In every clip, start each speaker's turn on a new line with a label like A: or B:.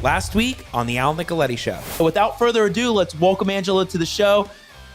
A: last week on the Nicoletti Show. Without further ado, let's welcome Angela to the show.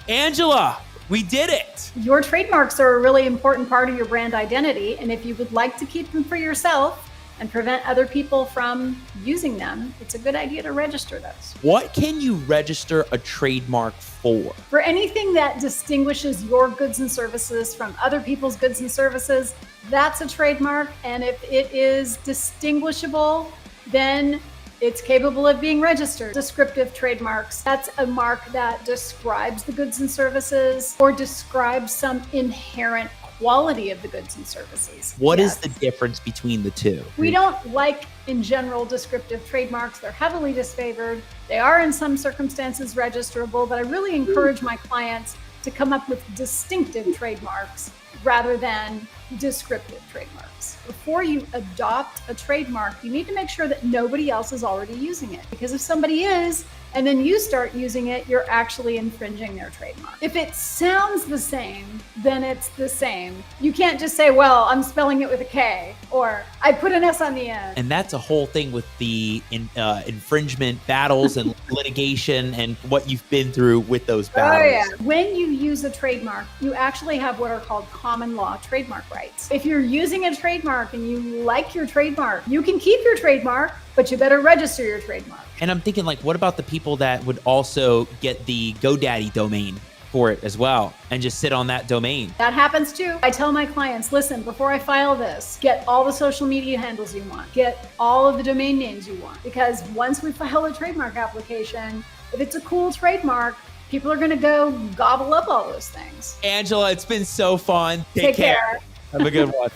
A: Angela, we did it.
B: Your trademarks are a really important part of your brand identity, and if you would like to keep them for yourself and prevent other people from using them, it's a good idea to register those.
A: What can you register a trademark for?
B: For anything that distinguishes your goods and services from other people's goods and services, that's a trademark. And if it is distinguishable, then it's capable of being registered. Descriptive trademarks, that's a mark that describes the goods and services or describes some inherent quality of the goods and services.
A: What is the difference between the two?
B: We don't like, in general, descriptive trademarks. They're heavily disfavored. They are in some circumstances registerable, but I really encourage my clients to come up with distinctive trademarks rather than descriptive trademarks. Before you adopt a trademark, you need to make sure that nobody else is already using it. Because if somebody is, and then you start using it, you're actually infringing their trademark. If it sounds the same, then it's the same. You can't just say, well, I'm spelling it with a K, or I put an S on the end.
A: And that's a whole thing with the infringement battles and litigation and what you've been through with those battles.
B: Oh, yeah. When you use a trademark, you actually have what are called common law trademark rights. If you're using a trademark and you like your trademark, you can keep your trademark, but you better register your trademark.
A: And I'm thinking, like, what about the people that would also get the GoDaddy domain for it as well and just sit on that domain?
B: That happens too. I tell my clients, listen, before I file this, get all the social media handles you want, get all of the domain names you want. Because once we file a trademark application, if it's a cool trademark, people are going to go gobble up all those things.
A: Angela, it's been so fun.
B: Take care.
A: Have a good one.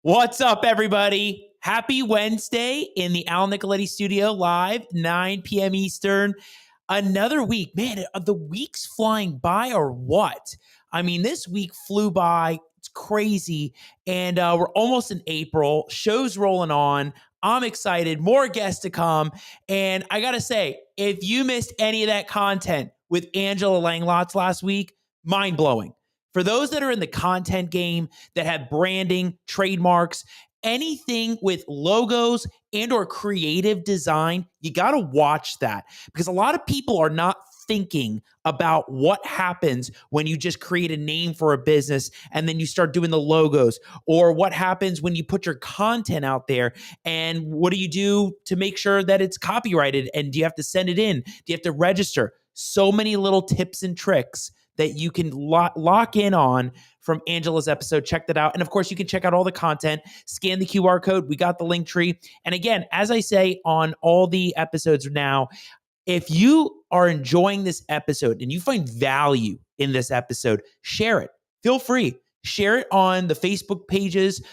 A: What's up, everybody? Happy Wednesday in the Al Nicoletti studio, live 9 p.m. Eastern. Another week. Man, are the weeks flying by or what? I mean, this week flew by. It's crazy. And we're almost in April. Show's rolling on. I'm excited. More guests to come. And I got to say, if you missed any of that content with Angela Langlots last week, mind-blowing. For those that are in the content game, that have branding, trademarks, anything with logos and or creative design, you got to watch that, because a lot of people are not thinking about what happens when you just create a name for a business and then you start doing the logos, or what happens when you put your content out there and what do you do to make sure that it's copyrighted, and do you have to send it in? Do you have to register? So many little tips and tricks that you can lock in on from Angela's episode. Check that out. And of course, you can check out all the content, scan the QR code. We got the link tree. And again, as I say on all the episodes now, if you are enjoying this episode and you find value in this episode, share it. Feel free. Share it on the Facebook pages,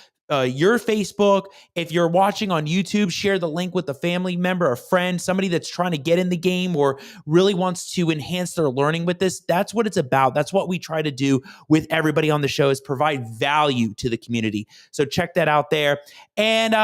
A: your Facebook. If you're watching on YouTube, share the link with a family member, a friend, somebody that's trying to get in the game or really wants to enhance their learning with this. That's what it's about. That's what we try to do with everybody on the show, is provide value to the community. So check that out there. And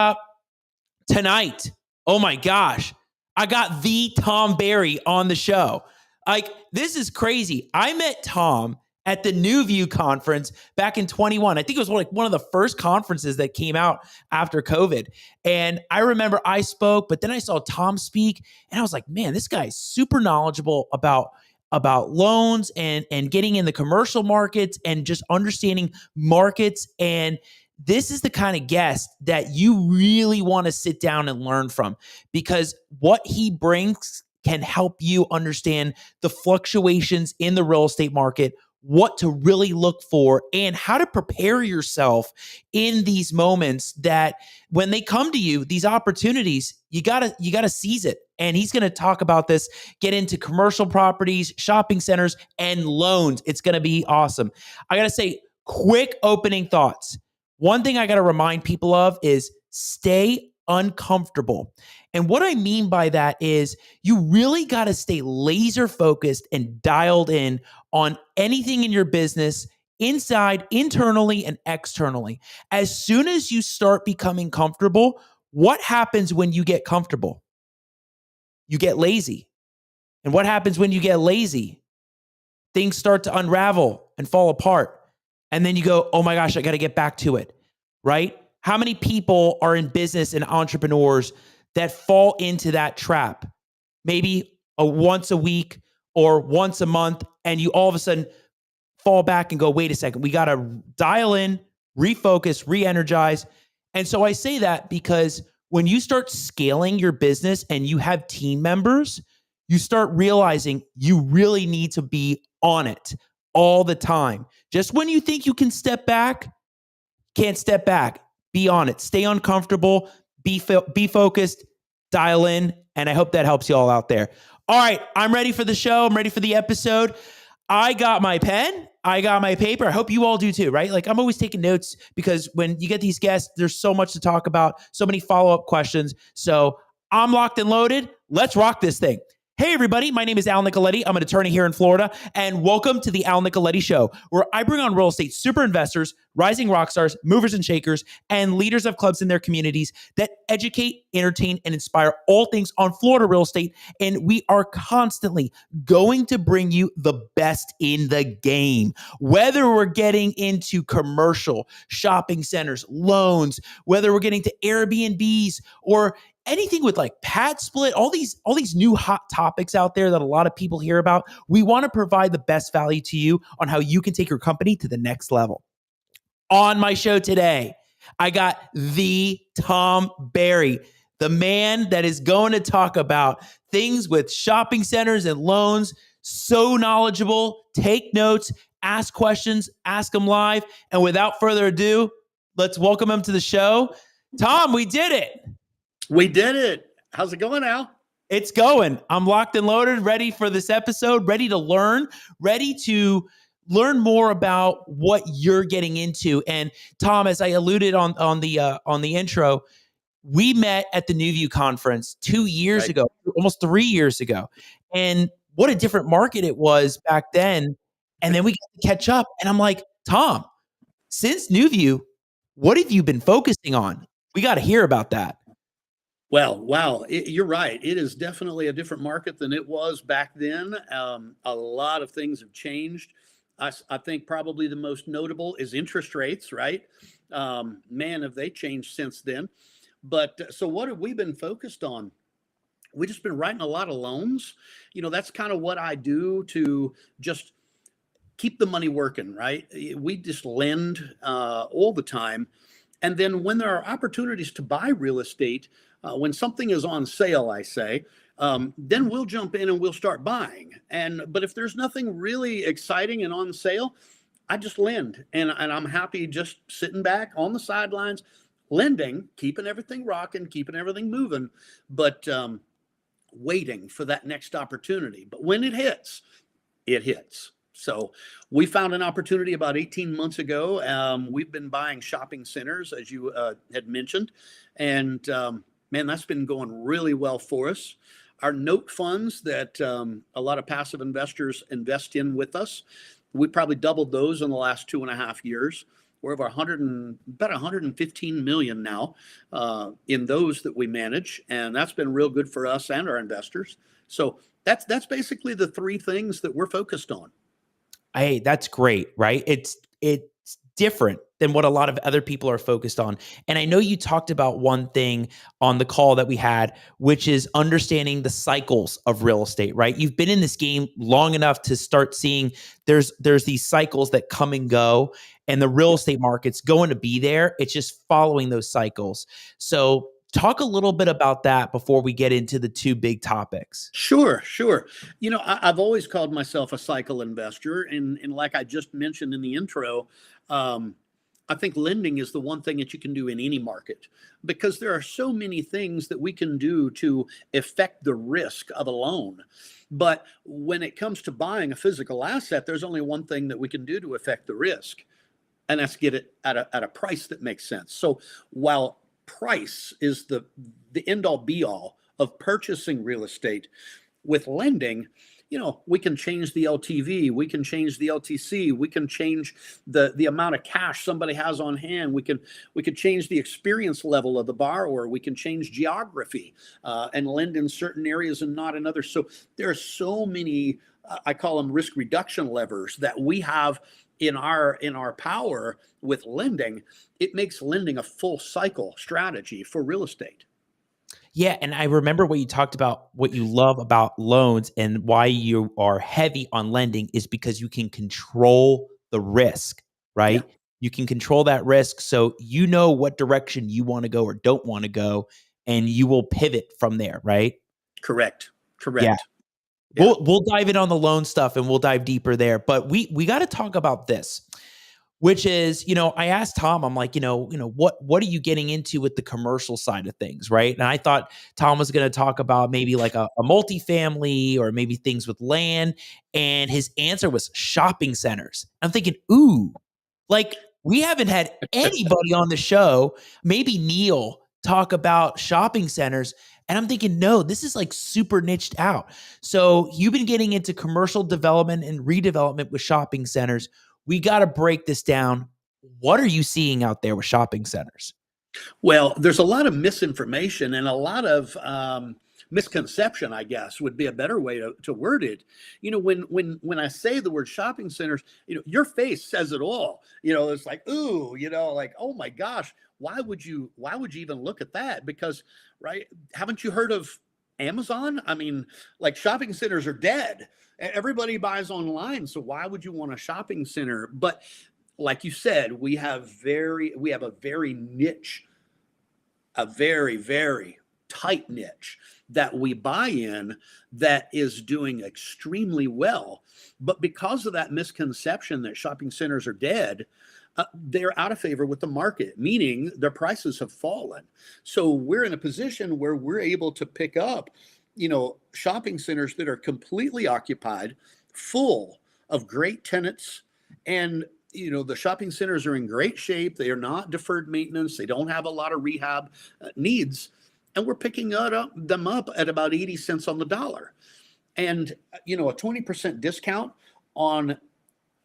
A: tonight, oh my gosh, I got the Tom Barry on the show. Like, this is crazy. I met Tom at the New View conference back in 21. I think it was one of the first conferences that came out after COVID. And I remember I spoke, but then I saw Tom speak and I was like, man, this guy's super knowledgeable about loans and getting in the commercial markets and just understanding markets. And this is the kind of guest that you really want to sit down and learn from, because what he brings can help you understand the fluctuations in the real estate market, what to really look for, and how to prepare yourself in these moments that when they come to you, these opportunities, you gotta seize it. And he's going to talk about this, get into commercial properties, shopping centers, and loans. It's going to be awesome. I got to say, quick opening thoughts. One thing I got to remind people of is stay uncomfortable. And what I mean by that is you really got to stay laser focused and dialed in on anything in your business, inside, internally, and externally. As soon as you start becoming comfortable, what happens when you get comfortable? You get lazy. And what happens when you get lazy? Things start to unravel and fall apart. And then you go, oh my gosh, I got to get back to it, right? How many people are in business and entrepreneurs that fall into that trap? Maybe once a week or once a month, and you all of a sudden fall back and go, wait a second, we got to dial in, refocus, re-energize. And so I say that because when you start scaling your business and you have team members, you start realizing you really need to be on it all the time. Just when you think you can step back, can't step back. Be on it. Stay uncomfortable. Be focused. Dial in. And I hope that helps you all out there. All right, I'm ready for the show. I'm ready for the episode. I got my pen. I got my paper. I hope you all do too, right? Like I'm always taking notes because when you get these guests, there's so much to talk about, so many follow-up questions. So I'm locked and loaded. Let's rock this thing. Hey, everybody. My name is Al Nicoletti. I'm an attorney here in Florida, and welcome to the Al Nicoletti Show, where I bring on real estate super investors, rising rock stars, movers and shakers, and leaders of clubs in their communities that educate, entertain, and inspire all things on Florida real estate. And we are constantly going to bring you the best in the game, whether we're getting into commercial, shopping centers, loans, whether we're getting to Airbnbs or anything with like pad split, all these new hot topics out there that a lot of people hear about. We want to provide the best value to you on how you can take your company to the next level. On my show today, I got the Tom Barry, the man that is going to talk about things with shopping centers and loans. So knowledgeable. Take notes, ask questions, ask him live. And without further ado, let's welcome him to the show. Tom, we did it.
C: We did it. How's it going, Al?
A: It's going. I'm locked and loaded, ready for this episode, ready to learn more about what you're getting into. And Tom, as I alluded on the intro, we met at the New View conference 2 years ago, almost 3 years ago. And what a different market it was back then. And then we got to catch up. And I'm like, Tom, since New View, what have you been focusing on? We got to hear about that.
C: Well, wow, you're right. It is definitely a different market than it was back then. A lot of things have changed. I think probably the most notable is interest rates, right? Man, have they changed since then. But so what have we been focused on? We've just been writing a lot of loans. You know, that's kind of what I do to just keep the money working, right? We just lend all the time. And then when there are opportunities to buy real estate, when something is on sale, I say, then we'll jump in and we'll start buying. But if there's nothing really exciting and on sale, I just lend. And I'm happy just sitting back on the sidelines, lending, keeping everything rocking, keeping everything moving, but waiting for that next opportunity. But when it hits, it hits. So we found an opportunity about 18 months ago. We've been buying shopping centers, as you had mentioned. And man, that's been going really well for us. Our note funds that a lot of passive investors invest in with us, we probably doubled those in the last 2.5 years. We're over about 115 million now in those that we manage. And that's been real good for us and our investors. So that's basically the three things that we're focused on.
A: Hey, that's great, right? It's different than what a lot of other people are focused on. And I know you talked about one thing on the call that we had, which is understanding the cycles of real estate, right? You've been in this game long enough to start seeing there's these cycles that come and go, and the real estate market's going to be there. It's just following those cycles. So talk a little bit about that before we get into the two big topics.
C: Sure. You know, I've always called myself a cycle investor. And like I just mentioned in the intro, I think lending is the one thing that you can do in any market, because there are so many things that we can do to affect the risk of a loan. But when it comes to buying a physical asset, there's only one thing that we can do to affect the risk, and that's get it at a price that makes sense. So while price is the end all be all of purchasing real estate, with lending, you know, we can change the LTV, we can change the LTC, we can change the amount of cash somebody has on hand, we could change the experience level of the borrower, we can change geography and lend in certain areas and not in others. So there are so many, I call them risk reduction levers that we have in our power with lending, it makes lending a full cycle strategy for real estate.
A: Yeah, and I remember what you talked about, what you love about loans and why you are heavy on lending is because you can control the risk,
C: Yeah,
A: right? You can control that risk so you know what direction you want to go or don't want to go, and you will pivot from there, right?
C: correct.
A: Yeah.
C: Correct. Yeah.
A: We'll dive in on the loan stuff and we'll dive deeper there, but we got to talk about this, which is, I asked Tom, I'm like, what are you getting into with the commercial side of things, right? And I thought Tom was going to talk about maybe like a multifamily or maybe things with land, and his answer was shopping centers. I'm thinking, ooh, like we haven't had anybody on the show, maybe Neil, talk about shopping centers. And I'm thinking, no, this is like super niched out. So you've been getting into commercial development and redevelopment with shopping centers. We got to break this down. What are you seeing out there with shopping centers?
C: Well, there's a lot of misinformation and a lot of misconception, I guess, would be a better way to word it. When I say the word shopping centers, your face says it all. It's like, ooh, like, oh my gosh, why would you even look at that? Because, right, haven't you heard of Amazon? I mean, like, shopping centers are dead. Everybody buys online, so why would you want a shopping center? But like you said, we have a very niche, a very, very tight niche that we buy in that is doing extremely well. But because of that misconception that shopping centers are dead, they're out of favor with the market, meaning their prices have fallen. So we're in a position where we're able to pick up, shopping centers that are completely occupied, full of great tenants, and the shopping centers are in great shape. They are not deferred maintenance. They don't have a lot of rehab needs. And we're picking them up at about 80 cents on the dollar. And, a 20% discount on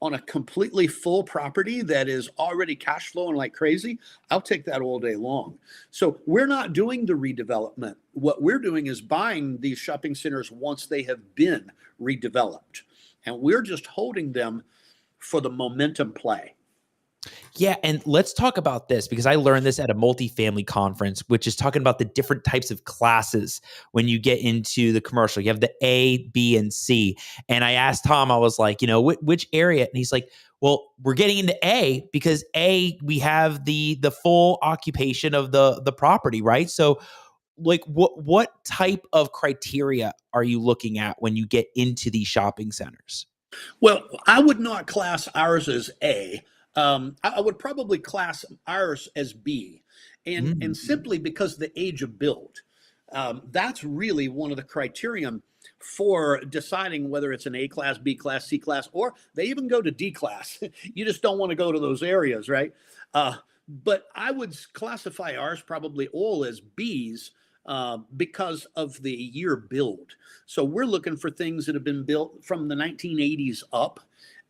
C: a completely full property that is already cash flowing like crazy, I'll take that all day long. So we're not doing the redevelopment. What we're doing is buying these shopping centers once they have been redeveloped. And we're just holding them for the momentum play.
A: Yeah, and let's talk about this because I learned this at a multifamily conference, which is talking about the different types of classes when you get into the commercial. You have the A, B, and C. And I asked Tom, I was like, which area? And he's like, well, we're getting into A because A, we have the full occupation of the property, right? So like what type of criteria are you looking at when you get into these shopping centers?
C: Well, I would not class ours as A. I would probably class ours as B, and simply because the age of build. That's really one of the criterion for deciding whether it's an A class, B class, C class, or they even go to D class. You just don't want to go to those areas, right? But I would classify ours probably all as Bs because of the year build. So we're looking for things that have been built from the 1980s up.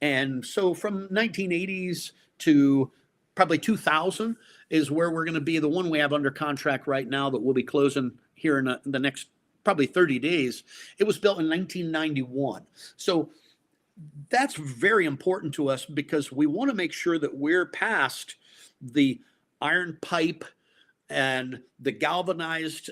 C: And so from 1980s to probably 2000 is where we're going to be. The one we have under contract right now that we'll be closing here in the next probably 30 days. It was built in 1991. So that's very important to us because we want to make sure that we're past the iron pipe and the galvanized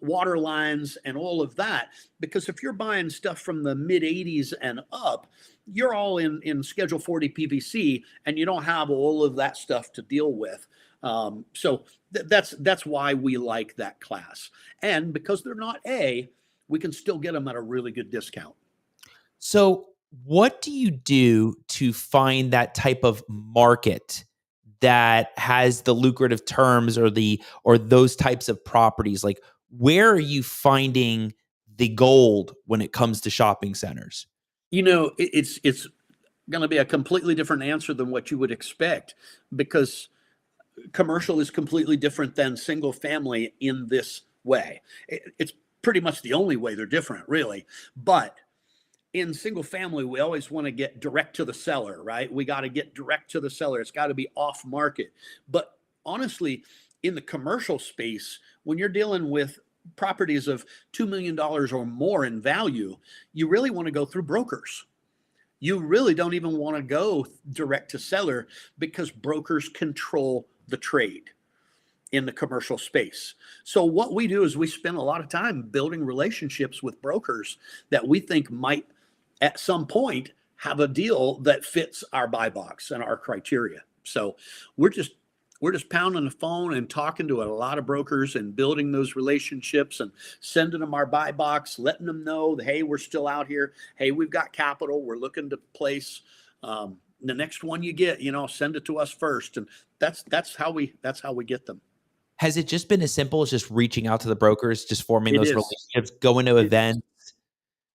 C: water lines and all of that. Because if you're buying stuff from the mid 80s and up, you're all in Schedule 40 PVC and you don't have all of that stuff to deal with. So that's why we like that class. And because they're not A, we can still get them at a really good discount.
A: So what do you do to find that type of market that has the lucrative terms or those types of properties? Like, where are you finding the gold when it comes to shopping centers?
C: It's going to be a completely different answer than what you would expect because commercial is completely different than single family in this way. It's pretty much the only way they're different, really. But in single family, we always want to get direct to the seller, right? We got to get direct to the seller. It's got to be off market. But honestly, in the commercial space, when you're dealing with properties of $2 million or more in value, you really want to go through brokers. You really don't even want to go direct to seller because brokers control the trade in the commercial space. So what we do is we spend a lot of time building relationships with brokers that we think might at some point have a deal that fits our buy box and our criteria. So we're just pounding the phone and talking to a lot of brokers and building those relationships and sending them our buy box, letting them know that, hey, we're still out here. Hey, we've got capital. We're looking to place the next one you get, send it to us first. And that's how we get them.
A: Has it just been as simple as just reaching out to the brokers, just forming those relationships, going to events?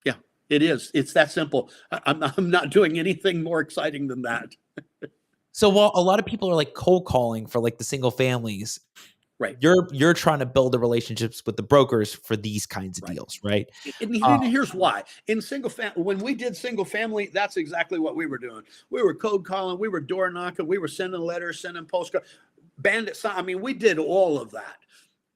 C: Yeah, it is. It's that simple. I'm not doing anything more exciting than that.
A: So while a lot of people are like cold calling for like the single families,
C: right?
A: You're trying to build the relationships with the brokers for these kinds of deals, right?
C: And here's why. In single family, when we did single family, that's exactly what we were doing. We were cold calling, we were door knocking, we were sending letters, sending postcards, bandit sign. I mean, we did all of that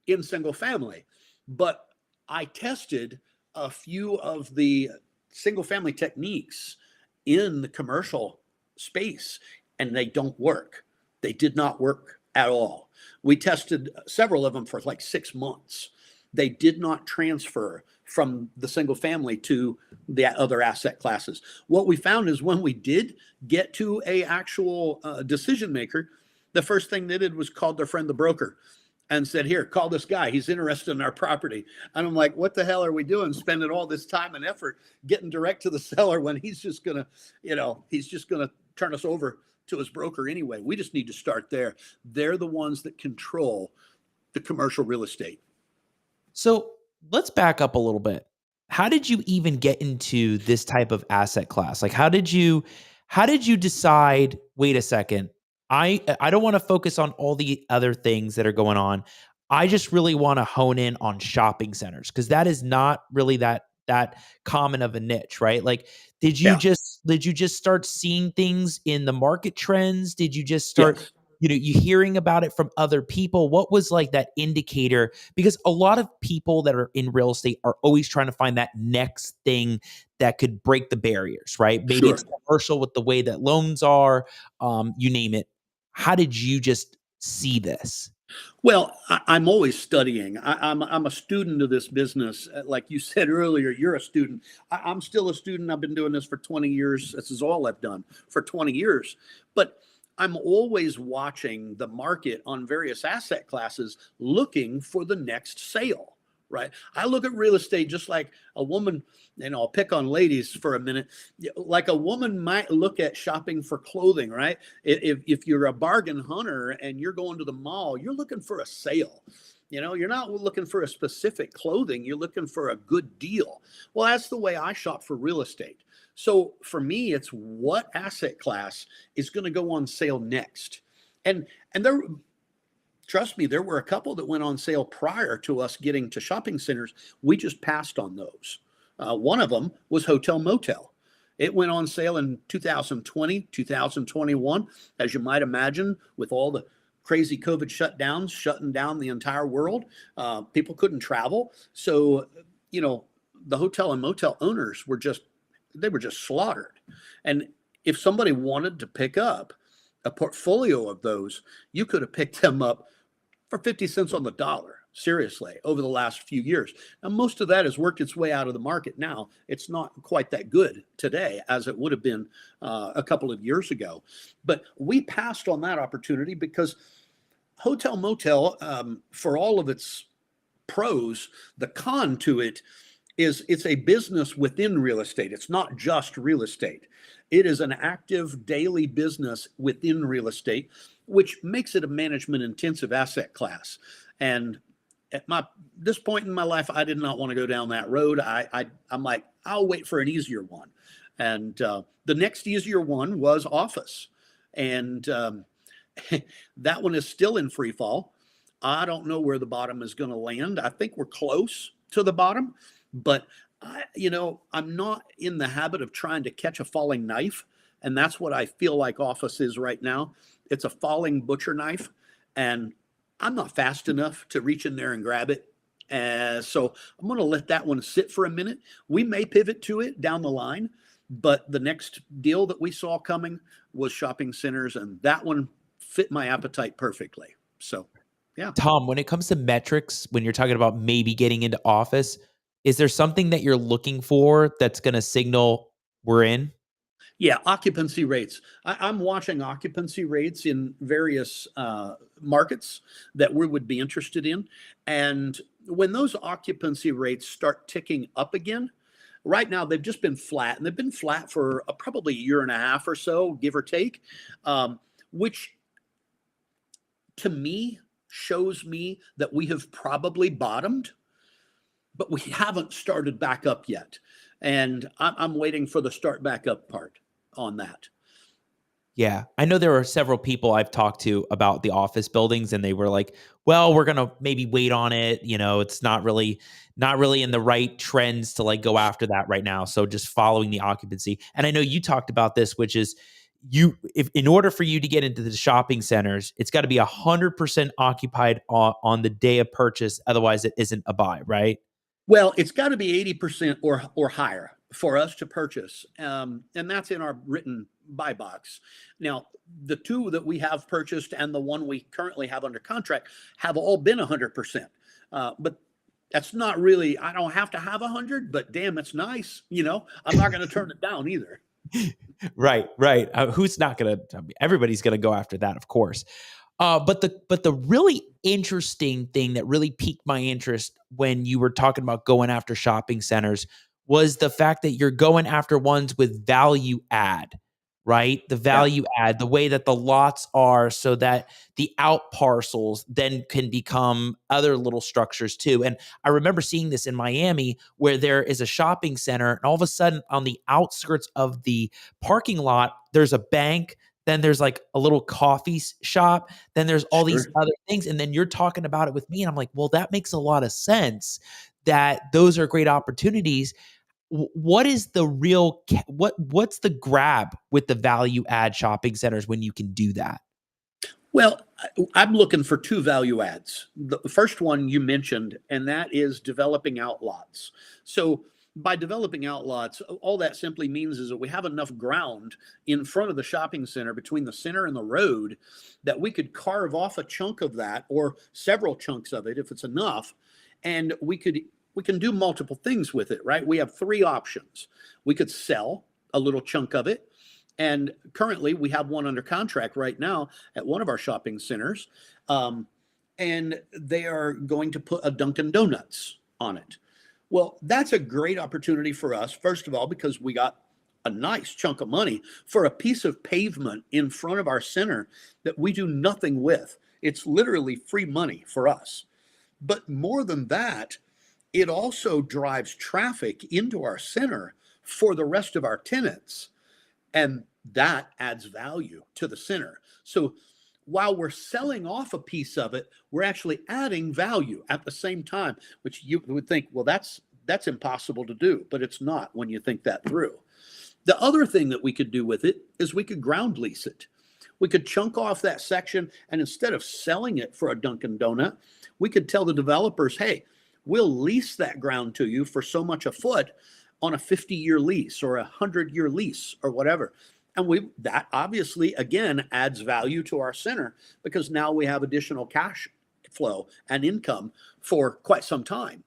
C: in single family. But I tested a few of the single family techniques in the commercial space, and they don't work. They did not work at all. We tested several of them for like 6 months. They did not transfer from the single family to the other asset classes. What we found is when we did get to a actual decision maker, the first thing they did was called their friend the broker and said, here, call this guy. He's interested in our property. And I'm like, what the hell are we doing? Spending all this time and effort getting direct to the seller when he's just going to turn us over to his broker anyway. We just need to start there. They're the ones that control the commercial real estate.
A: So let's back up a little bit. How did you even get into this type of asset class? Like, how did you decide, wait a second, I don't want to focus on all the other things that are going on. I just really want to hone in on shopping centers because that is not really that common of a niche, right? Like, did you just start seeing things in the market trends? Did you just start,
C: Yes.
A: You hearing about it from other people? What was like that indicator? Because a lot of people that are in real estate are always trying to find that next thing that could break the barriers, right? Maybe
C: Sure.
A: it's commercial with the way that loans are, you name it. How did you just see this?
C: Well, I'm always studying. I'm a student of this business. Like you said earlier, you're a student. I'm still a student. I've been doing this for 20 years. This is all I've done for 20 years. But I'm always watching the market on various asset classes, looking for the next sale, right? I look at real estate just like a woman, and I'll pick on ladies for a minute. Like a woman might look at shopping for clothing, right? If you're a bargain hunter and you're going to the mall, you're looking for a sale. You're not looking for a specific clothing. You're looking for a good deal. Well, that's the way I shop for real estate. So for me, it's what asset class is going to go on sale next. And there, trust me, there were a couple that went on sale prior to us getting to shopping centers. We just passed on those. One of them was hotel motel. It went on sale in 2020, 2021, as you might imagine, with all the crazy COVID shutdowns, shutting down the entire world. People couldn't travel. So, the hotel and motel owners were just slaughtered. And if somebody wanted to pick up a portfolio of those, you could have picked them up for 50 cents on the dollar, seriously, over the last few years. Now, most of that has worked its way out of the market now. It's not quite that good today as it would have been a couple of years ago. But we passed on that opportunity because hotel motel, for all of its pros, the con to it is it's a business within real estate. It's not just real estate. It is an active daily business within real estate, which makes it a management intensive asset class. And at this point in my life, I did not want to go down that road. I'm like, I'll wait for an easier one. And the next easier one was office. And that one is still in free fall. I don't know where the bottom is going to land. I think we're close to the bottom, but I'm not in the habit of trying to catch a falling knife. And that's what I feel like office is right now. It's a falling butcher knife. And I'm not fast enough to reach in there and grab it. So I'm going to let that one sit for a minute. We may pivot to it down the line, But the next deal that we saw coming was shopping centers, and that one fit my appetite perfectly. So, yeah.
A: Tom, when it comes to metrics, when you're talking about maybe getting into office, is there something that you're looking for that's going to signal we're in?
C: Yeah, occupancy rates. I'm watching occupancy rates in various markets that we would be interested in. And when those occupancy rates start ticking up again, right now they've just been flat, and they've been flat for probably a year and a half or so, give or take, which to me shows me that we have probably bottomed, but we haven't started back up yet. And I'm waiting for the start back up part on that.
A: Yeah. I know there are several people I've talked to about the office buildings, and they were like, well, we're going to maybe wait on it. It's not really in the right trends to like go after that right now. So just following the occupancy. And I know you talked about this, which is if in order for you to get into the shopping centers, it's got to be 100% occupied on the day of purchase. Otherwise it isn't a buy, right?
C: Well, it's got to be 80% or higher for us to purchase. And that's in our written buy box. Now, the two that we have purchased and the one we currently have under contract have all been 100%. But that's not really, I don't have to have 100, but damn, it's nice. I'm not going to turn it down either.
A: Right. Who's not going to? Everybody's going to go after that, of course. But the really interesting thing that really piqued my interest when you were talking about going after shopping centers was the fact that you're going after ones with value add, right? The value add, the way that the lots are, so that the out parcels then can become other little structures too. And I remember seeing this in Miami, where there is a shopping center, and all of a sudden on the outskirts of the parking lot, there's a bank. Then there's like a little coffee shop. Then there's all these other things. And then you're talking about it with me. And I'm like, well, that makes a lot of sense, that those are great opportunities. What is the real, what's the grab with the value add shopping centers when you can do that?
C: Well, I'm looking for two value adds. The first one you mentioned, and that is developing outlots. So by developing outlots, all that simply means is that we have enough ground in front of the shopping center, between the center and the road, that we could carve off a chunk of that, or several chunks of it if it's enough, and we can do multiple things with it, right? We have three options. We could sell a little chunk of it, and currently we have one under contract right now at one of our shopping centers, and they are going to put a Dunkin' Donuts on it. Well, that's a great opportunity for us, first of all, because we got a nice chunk of money for a piece of pavement in front of our center that we do nothing with. It's literally free money for us. But more than that, it also drives traffic into our center for the rest of our tenants. And that adds value to the center. So while we're selling off a piece of it, we're actually adding value at the same time, which you would think, well, that's impossible to do, but it's not when you think that through. The other thing that we could do with it is we could ground lease it. We could chunk off that section, and instead of selling it for a Dunkin' Donut, we could tell the developers, hey, we'll lease that ground to you for so much a foot on a 50-year lease or a 100-year lease or whatever. And that obviously, again, adds value to our center, because now we have additional cash flow and income for quite some time.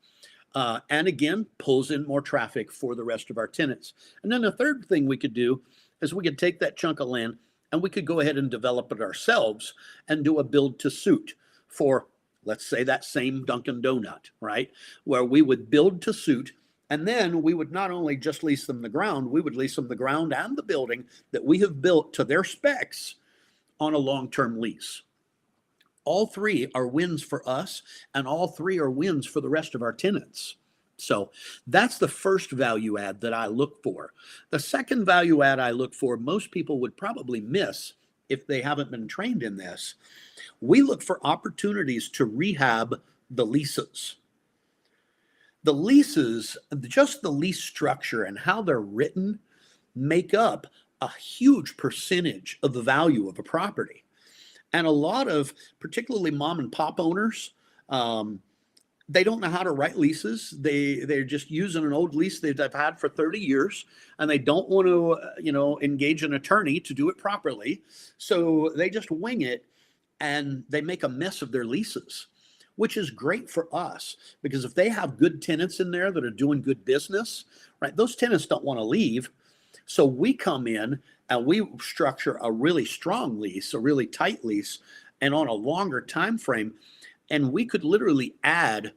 C: And again, pulls in more traffic for the rest of our tenants. And then the third thing we could do is we could take that chunk of land and we could go ahead and develop it ourselves and do a build to suit for, let's say, that same Dunkin' Donut, right? Where we would build to suit. And then we would not only just lease them the ground, we would lease them the ground and the building that we have built to their specs on a long-term lease. All three are wins for us, and all three are wins for the rest of our tenants. So that's the first value add that I look for. The second value add I look for, most people would probably miss if they haven't been trained in this. We look for opportunities to rehab the leases. The leases, just the lease structure and how they're written, make up a huge percentage of the value of a property. And a lot of, particularly mom and pop owners, They don't know how to write leases. They're just using an old lease they've had for 30 years, and they don't want to, engage an attorney to do it properly. So they just wing it, and they make a mess of their leases, which is great for us, because if they have good tenants in there that are doing good business, right, those tenants don't want to leave. So we come in and we structure a really strong lease, a really tight lease, and on a longer time frame. And we could literally add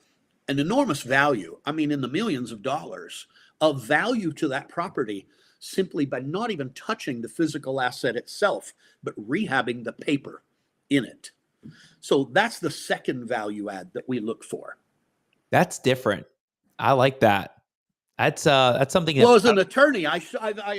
C: an enormous value, I mean, in the millions of dollars of value to that property, simply by not even touching the physical asset itself, but rehabbing the paper in it. So that's the second value add that we look for.
A: That's different. I like that. That's something that,
C: Well, as an attorney, I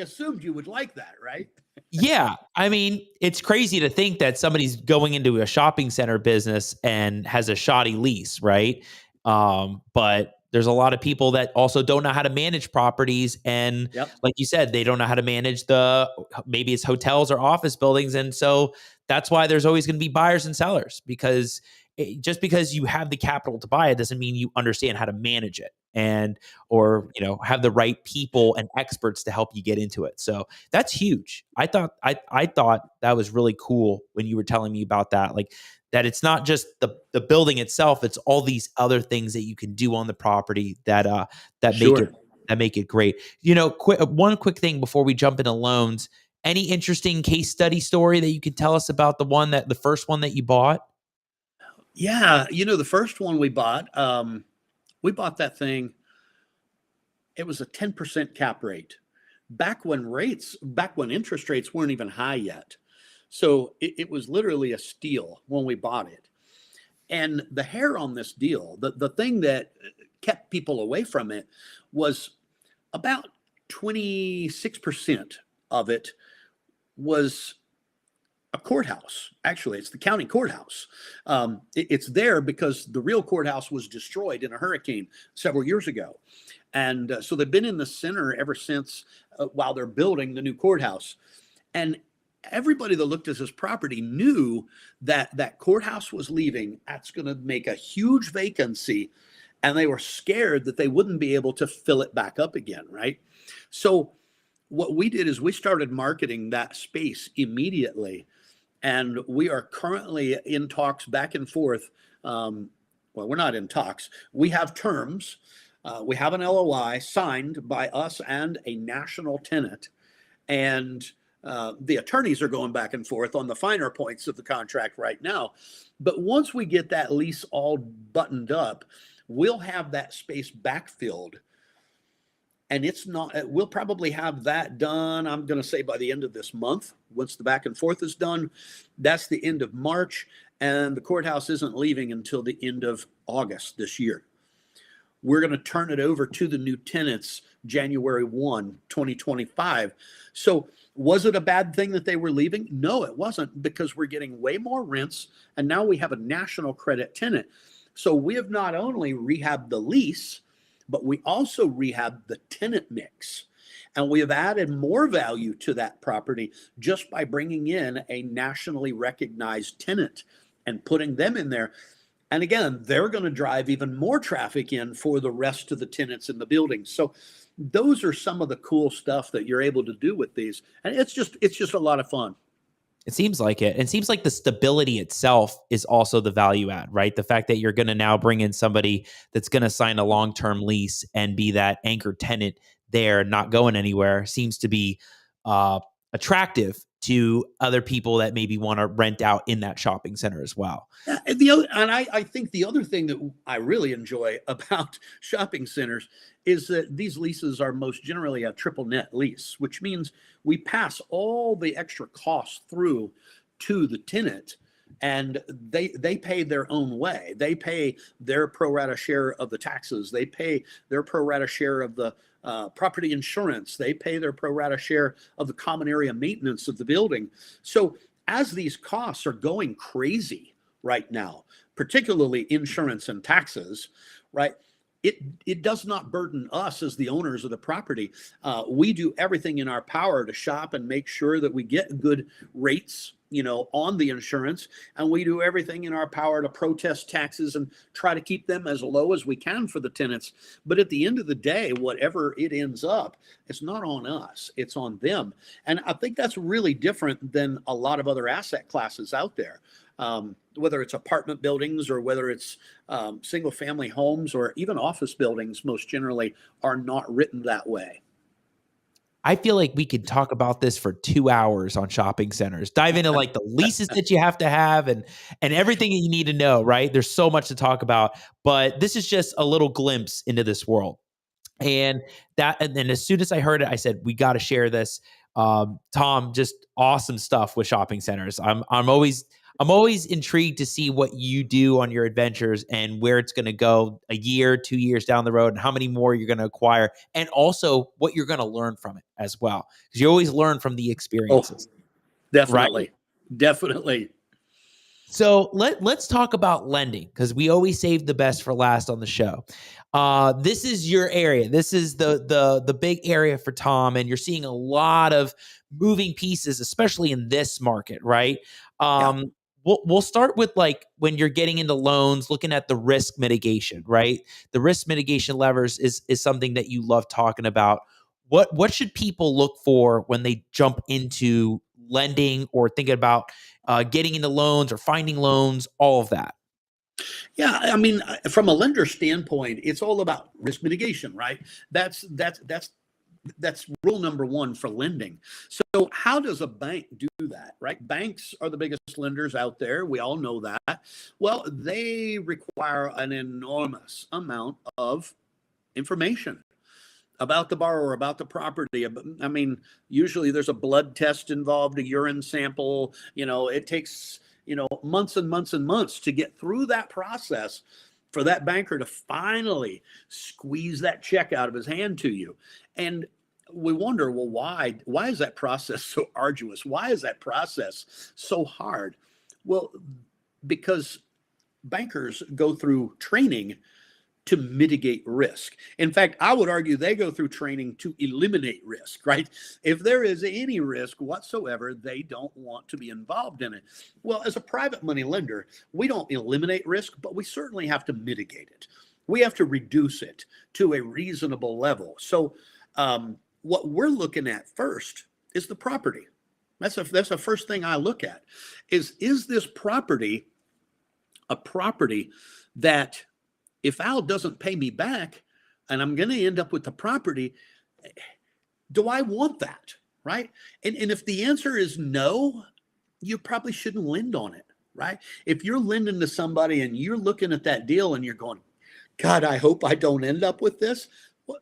C: assumed you would like that, right?
A: yeah. I mean, it's crazy to think that somebody's going into a shopping center business and has a shoddy lease, right? But there's a lot of people that also don't know how to manage properties. And
C: Yep.
A: like you said, they don't know how to manage maybe it's hotels or office buildings. And so that's why there's always going to be buyers and sellers, because just because you have the capital to buy it doesn't mean you understand how to manage it, or have the right people and experts to help you get into it. So that's huge. I thought that was really cool when you were telling me about that, like that it's not just the building itself, it's all these other things that you can do on the property that
C: Sure.
A: make it great. One quick thing before we jump into loans. Any interesting case study story that you could tell us about the first one that you bought?
C: Yeah, the first one we bought that thing. It was a 10% cap rate back when interest rates weren't even high yet. So it was literally a steal when we bought it. And the hair on this deal, the thing that kept people away from it, was about 26% of it was a courthouse. Actually, it's the county courthouse. It's there because the real courthouse was destroyed in a hurricane several years ago. And so they've been in the center ever since, while they're building the new courthouse. And everybody that looked at this property knew that courthouse was leaving. That's going to make a huge vacancy. And they were scared that they wouldn't be able to fill it back up again, right? So what we did is we started marketing that space immediately. And we are currently in talks back and forth. Well, we're not in talks. We have terms. We have an LOI signed by us and a national tenant. And the attorneys are going back and forth on the finer points of the contract right now. But once we get that lease all buttoned up, we'll have that space backfilled. And we'll probably have that done, I'm going to say, by the end of this month. Once the back and forth is done, that's the end of March. And the courthouse isn't leaving until the end of August this year. We're going to turn it over to the new tenants January 1, 2025. So was it a bad thing that they were leaving? No, it wasn't, because we're getting way more rents. And now we have a national credit tenant. So we have not only rehabbed the lease, but we also rehabbed the tenant mix. And we have added more value to that property just by bringing in a nationally recognized tenant and putting them in there. And again, they're going to drive even more traffic in for the rest of the tenants in the building. So those are some of the cool stuff that you're able to do with these. And it's just a lot of fun.
A: It seems like it. It seems like the stability itself is also the value add, right? The fact that you're going to now bring in somebody that's going to sign a long-term lease and be that anchor tenant there, not going anywhere, seems to be attractive to other people that maybe want to rent out in that shopping center as well.
C: Yeah, and I think the other thing that I really enjoy about shopping centers is that these leases are most generally a triple net lease, which means we pass all the extra costs through to the tenant, and they pay their own way. They pay their pro rata share of the taxes. They pay their pro rata share of the property insurance. They pay their pro rata share of the common area maintenance of the building. So as these costs are going crazy right now, particularly insurance and taxes, right? it does not burden us as the owners of the property. We do everything in our power to shop and make sure that we get good rates, on the insurance, and we do everything in our power to protest taxes and try to keep them as low as we can for the tenants. But at the end of the day, whatever it ends up, it's not on us, it's on them. And I think that's really different than a lot of other asset classes out there. Whether it's apartment buildings or whether it's single family homes or even office buildings, most generally are not written that way.
A: I feel like we could talk about this for 2 hours on shopping centers, dive into like the leases that you have to have and everything that you need to know, right? There's so much to talk about, but this is just a little glimpse into this world. And then as soon as I heard it, I said, we got to share this. Tom, just awesome stuff with shopping centers. I'm always intrigued to see what you do on your adventures and where it's going to go a year, 2 years down the road, and how many more you're going to acquire, and also what you're going to learn from it as well. Because you always learn from the experiences.
C: Definitely.
A: Right?
C: Definitely.
A: So let's talk about lending, because we always save the best for last on the show. This is your area. This is the big area for Tom, and you're seeing a lot of moving pieces, especially in this market, right?
C: Yeah.
A: We'll start with like when you're getting into loans, looking at the risk mitigation, right? The risk mitigation levers is something that you love talking about. What should people look for when they jump into lending or thinking about getting into loans or finding loans, all of that?
C: Yeah, I mean, from a lender standpoint, it's all about risk mitigation, right? That's rule number one for lending. So how does a bank do that, right? Banks are the biggest lenders out there. We all know that. Well, they require an enormous amount of information about the borrower, about the property. I mean, usually there's a blood test involved, a urine sample. It takes, months and months and months to get through that process for that banker to finally squeeze that check out of his hand to you. And we wonder, well, why is that process so arduous? Why is that process so hard? Well, because bankers go through training to mitigate risk. In fact, I would argue they go through training to eliminate risk, right? If there is any risk whatsoever, they don't want to be involved in it. Well, as a private money lender, we don't eliminate risk, but we certainly have to mitigate it. We have to reduce it to a reasonable level. So what we're looking at first is the property. That's the first thing I look at is this property a property that if Al doesn't pay me back and I'm going to end up with the property, do I want that? Right. And if the answer is no, you probably shouldn't lend on it. Right. If you're lending to somebody and you're looking at that deal and you're going, God, I hope I don't end up with this. Well,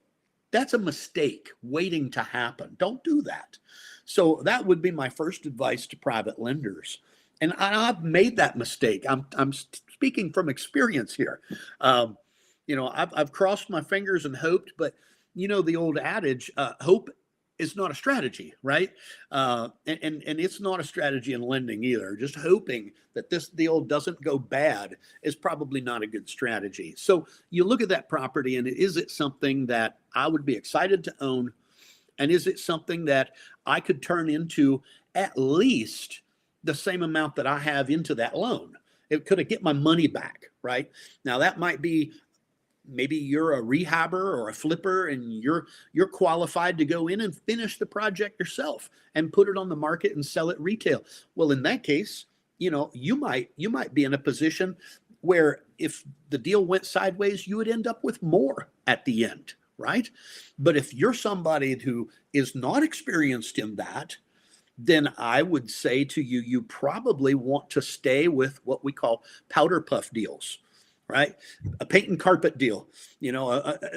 C: that's a mistake waiting to happen. Don't do that. So that would be my first advice to private lenders. And I've made that mistake. I'm speaking from experience here. I've crossed my fingers and hoped, but the old adage, hope is not a strategy, right? And it's not a strategy in lending either. Just hoping that this deal doesn't go bad is probably not a good strategy. So you look at that property and is it something that I would be excited to own? And is it something that I could turn into at least the same amount that I have into that loan? Could I get my money back, right? Now that might be, maybe you're a rehabber or a flipper and you're qualified to go in and finish the project yourself and put it on the market and sell it retail. Well, in that case, you might be in a position where if the deal went sideways, you would end up with more at the end, right? But if you're somebody who is not experienced in that, then I would say to you, you probably want to stay with what we call powder puff deals, right? A paint and carpet deal,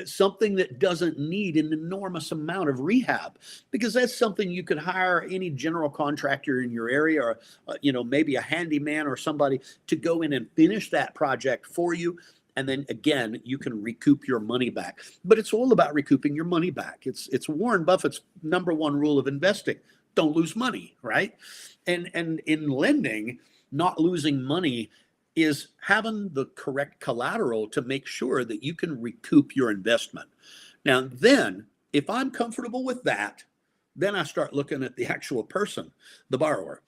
C: something that doesn't need an enormous amount of rehab, because that's something you could hire any general contractor in your area or, maybe a handyman or somebody to go in and finish that project for you. And then again, you can recoup your money back. But it's all about recouping your money back. It's Warren Buffett's number one rule of investing. Don't lose money, right? And in lending, not losing money is having the correct collateral to make sure that you can recoup your investment. Now, then, if I'm comfortable with that, then I start looking at the actual person, the borrower.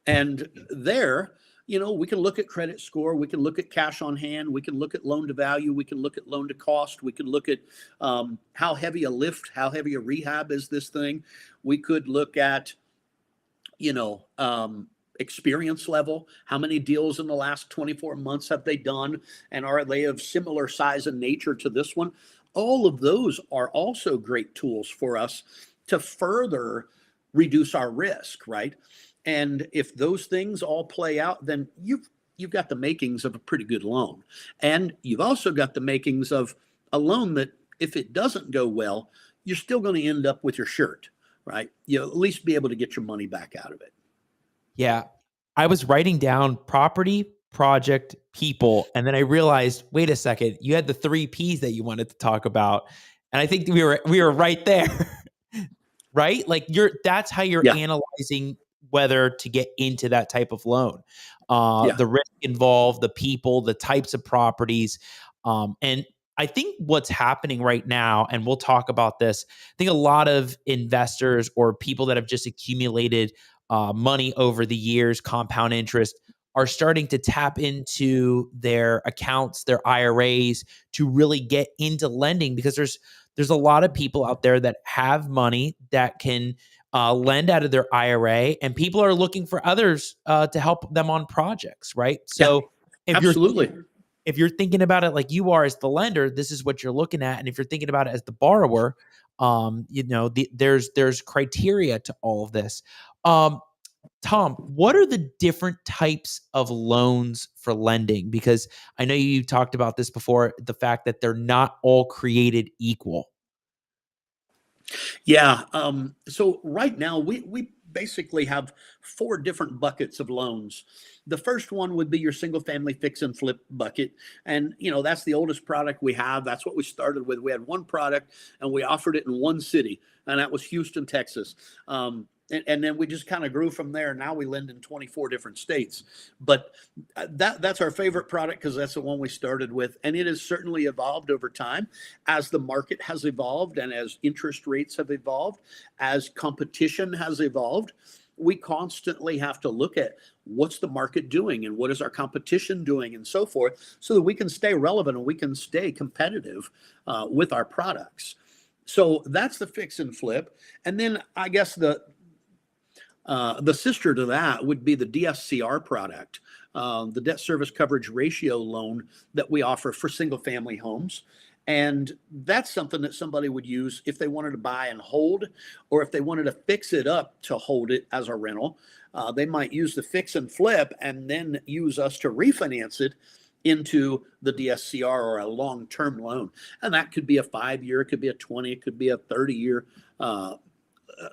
C: And there, we can look at credit score, we can look at cash on hand, we can look at loan to value, we can look at loan to cost, we can look at how heavy a lift, how heavy a rehab is this thing. We could look at, experience level. How many deals in the last 24 months have they done? And are they of similar size and nature to this one? All of those are also great tools for us to further reduce our risk, right? And if those things all play out, then you've got the makings of a pretty good loan. And you've also got the makings of a loan that if it doesn't go well, you're still going to end up with your shirt, right? You'll at least be able to get your money back out of it.
A: Yeah. I was writing down property, project, people, and then I realized, wait a second, you had the 3 Ps that you wanted to talk about. And I think we were right there. Right? Like that's how you're analyzing whether to get into that type of loan. The risk involved, the people, the types of properties. And I think what's happening right now, and we'll talk about this, I think a lot of investors or people that have just accumulated money over the years, compound interest, are starting to tap into their accounts, their IRAs, to really get into lending, because there's a lot of people out there that have money that can lend out of their IRA, and people are looking for others to help them on projects, right? So
C: absolutely.
A: If you're thinking about it like you are as the lender, this is what you're looking at. And if you're thinking about it as the borrower, there's criteria to all of this. Tom, what are the different types of loans for lending? Because I know you talked about this before, the fact that they're not all created equal.
C: Yeah. So right now we basically have 4 different buckets of loans. The first one would be your single family fix and flip bucket. And, that's the oldest product we have. That's what we started with. We had one product and we offered it in one city, and that was Houston, Texas. And then we just kind of grew from there. Now we lend in 24 different states. But that's our favorite product because that's the one we started with. And it has certainly evolved over time as the market has evolved and as interest rates have evolved, as competition has evolved. We constantly have to look at what's the market doing and what is our competition doing and so forth, so that we can stay relevant and we can stay competitive with our products. So that's the fix and flip. And then I guess the sister to that would be the DSCR product, the debt service coverage ratio loan that we offer for single family homes. And that's something that somebody would use if they wanted to buy and hold, or if they wanted to fix it up to hold it as a rental. They might use the fix and flip and then use us to refinance it into the DSCR or a long-term loan. And that could be a 5-year, it could be a 20, it could be a 30-year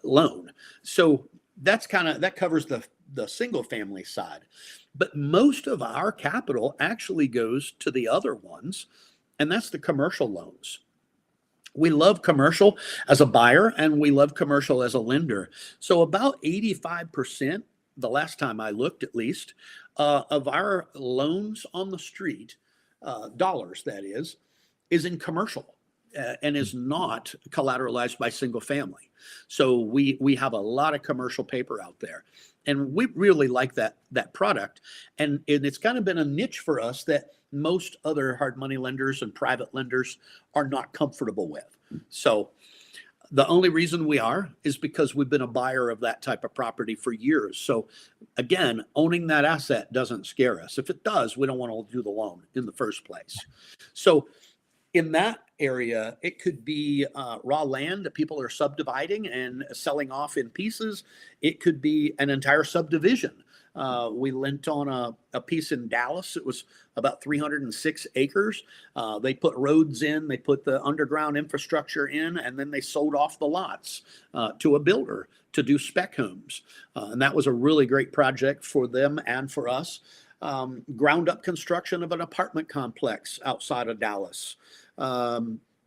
C: loan. So that covers the single family side. But most of our capital actually goes to the other ones, and that's the commercial loans. We love commercial as a buyer, and we love commercial as a lender. So about 85%, the last time I looked at least, of our loans on the street, dollars that is in commercial. And is not collateralized by single family. So we have a lot of commercial paper out there, and we really like that product. And it's kind of been a niche for us that most other hard money lenders and private lenders are not comfortable with. So the only reason we are is because we've been a buyer of that type of property for years. So again, owning that asset doesn't scare us. If it does, we don't want to do the loan in the first place. So in that area, it could be raw land that people are subdividing and selling off in pieces. It could be an entire subdivision. We lent on a piece in Dallas. It was about 306 acres. They put roads in, they put the underground infrastructure in, and then they sold off the lots to a builder to do spec homes. And that was a really great project for them and for us. Ground up construction of an apartment complex outside of Dallas.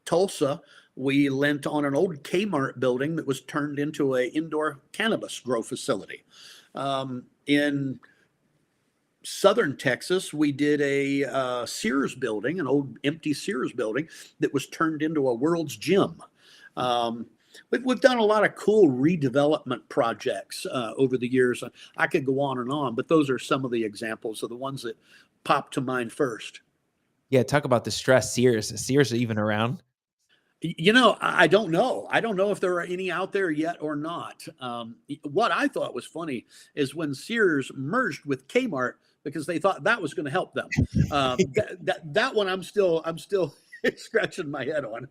C: Tulsa, we lent on an old Kmart building that was turned into an indoor cannabis grow facility. In Southern Texas, we did a Sears building, an old empty Sears building that was turned into a World's Gym. We've done a lot of cool redevelopment projects over the years. I could go on, but those are some of the examples of the ones that pop to mind first.
A: Yeah, talk about the stress. Sears. Is Sears even around?
C: I don't know. I don't know if there are any out there yet or not. What I thought was funny is when Sears merged with Kmart because they thought that was going to help them. That one I'm still scratching my head on.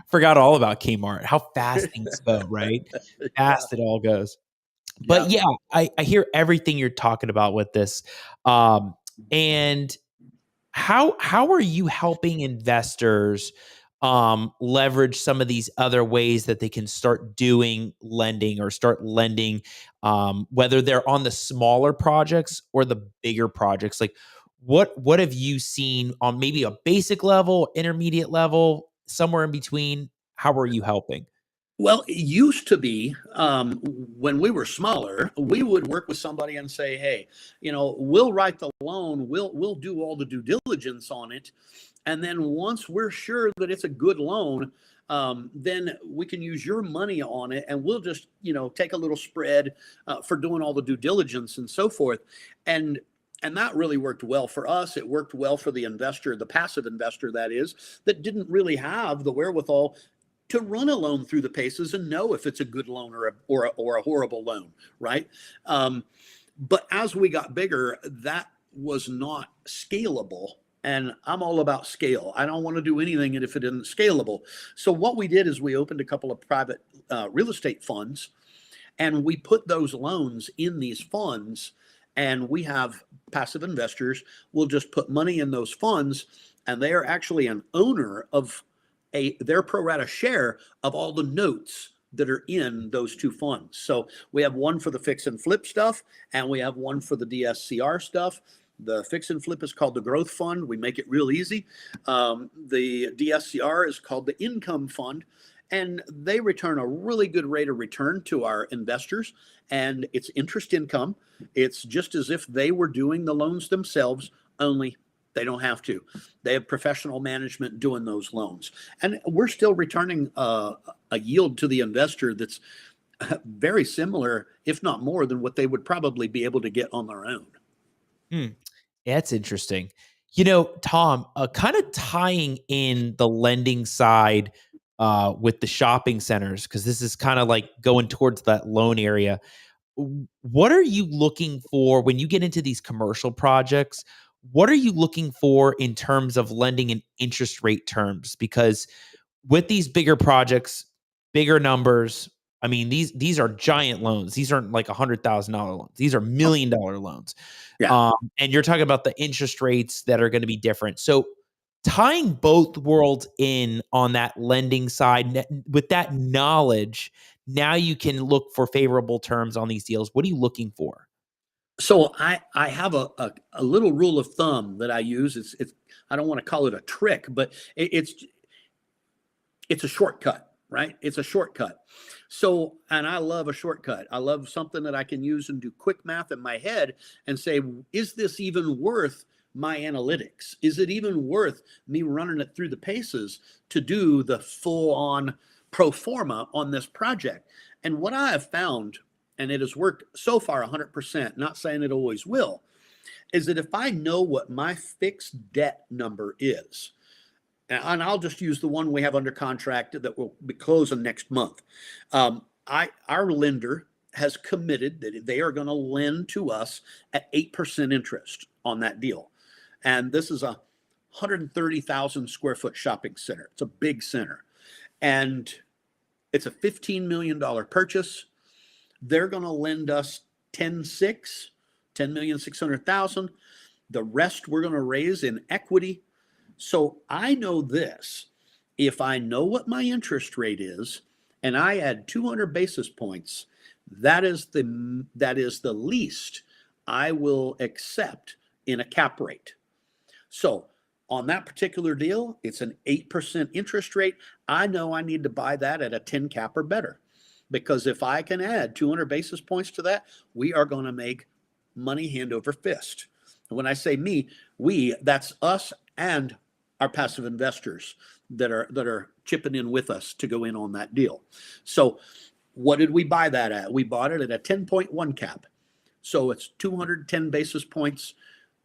A: Forgot all about Kmart. How fast things go, right? Fast it all goes. But yeah, I hear everything you're talking about with this. And how are you helping investors leverage some of these other ways that they can start doing lending or start lending, whether they're on the smaller projects or the bigger projects? Like what have you seen on maybe a basic level, intermediate level, somewhere in between? How are you helping?
C: Well, it used to be when we were smaller, we would work with somebody and say, "Hey, we'll write the loan, we'll do all the due diligence on it, and then once we're sure that it's a good loan, then we can use your money on it, and we'll just take a little spread for doing all the due diligence and so forth." And that really worked well for us. It worked well for the investor, the passive investor, that is, that didn't really have the wherewithal to run a loan through the paces and know if it's a good loan or a horrible loan, right? But as we got bigger, that was not scalable. And I'm all about scale. I don't want to do anything if it isn't scalable. So what we did is we opened a couple of private real estate funds, and we put those loans in these funds. And we have passive investors will just put money in those funds, and they are actually an owner of their pro rata share of all the notes that are in those two funds. So we have one for the fix and flip stuff, and we have one for the DSCR stuff. The fix and flip is called the growth fund. We make it real easy. The DSCR is called the income fund, and they return a really good rate of return to our investors. And it's interest income. It's just as if they were doing the loans themselves, only they don't have to. They have professional management doing those loans. And we're still returning a yield to the investor that's very similar, if not more, than what they would probably be able to get on their own.
A: That's interesting. Tom, kind of tying in the lending side with the shopping centers, because this is kind of like going towards that loan area. What are you looking for when you get into these commercial projects? What are you looking for in terms of lending in interest rate terms? Because with these bigger projects, bigger numbers, I mean, these are giant loans. These aren't like $100,000 loans. These are $1 million loans.
C: Yeah.
A: And you're talking about the interest rates that are going to be different. So tying both worlds in on that lending side with that knowledge, now you can look for favorable terms on these deals. What are you looking for?
C: So I have a little rule of thumb that I use. It's I don't want to call it a trick, but it's a shortcut, right? It's a shortcut. So, and I love a shortcut. I love something that I can use and do quick math in my head and say, is this even worth my analytics? Is it even worth me running it through the paces to do the full on pro forma on this project? And what I have found, and it has worked so far 100%, not saying it always will, is that if I know what my fixed debt number is, and I'll just use the one we have under contract that will be closing next month. Our lender has committed that they are going to lend to us at 8% interest on that deal. And this is a 130,000 square foot shopping center. It's a big center. And it's a $15 million purchase. They're going to lend us 10,600,000. The rest we're going to raise in equity. So I know this, if I know what my interest rate is and I add 200 basis points, that is the least I will accept in a cap rate. So on that particular deal, it's an 8% interest rate. I know I need to buy that at a 10 cap or better, because if I can add 200 basis points to that, we are going to make money hand over fist. And when I say me, that's us and our passive investors that are chipping in with us to go in on that deal. So what did we buy that at? We bought it at a 10.1 cap. So it's 210 basis points.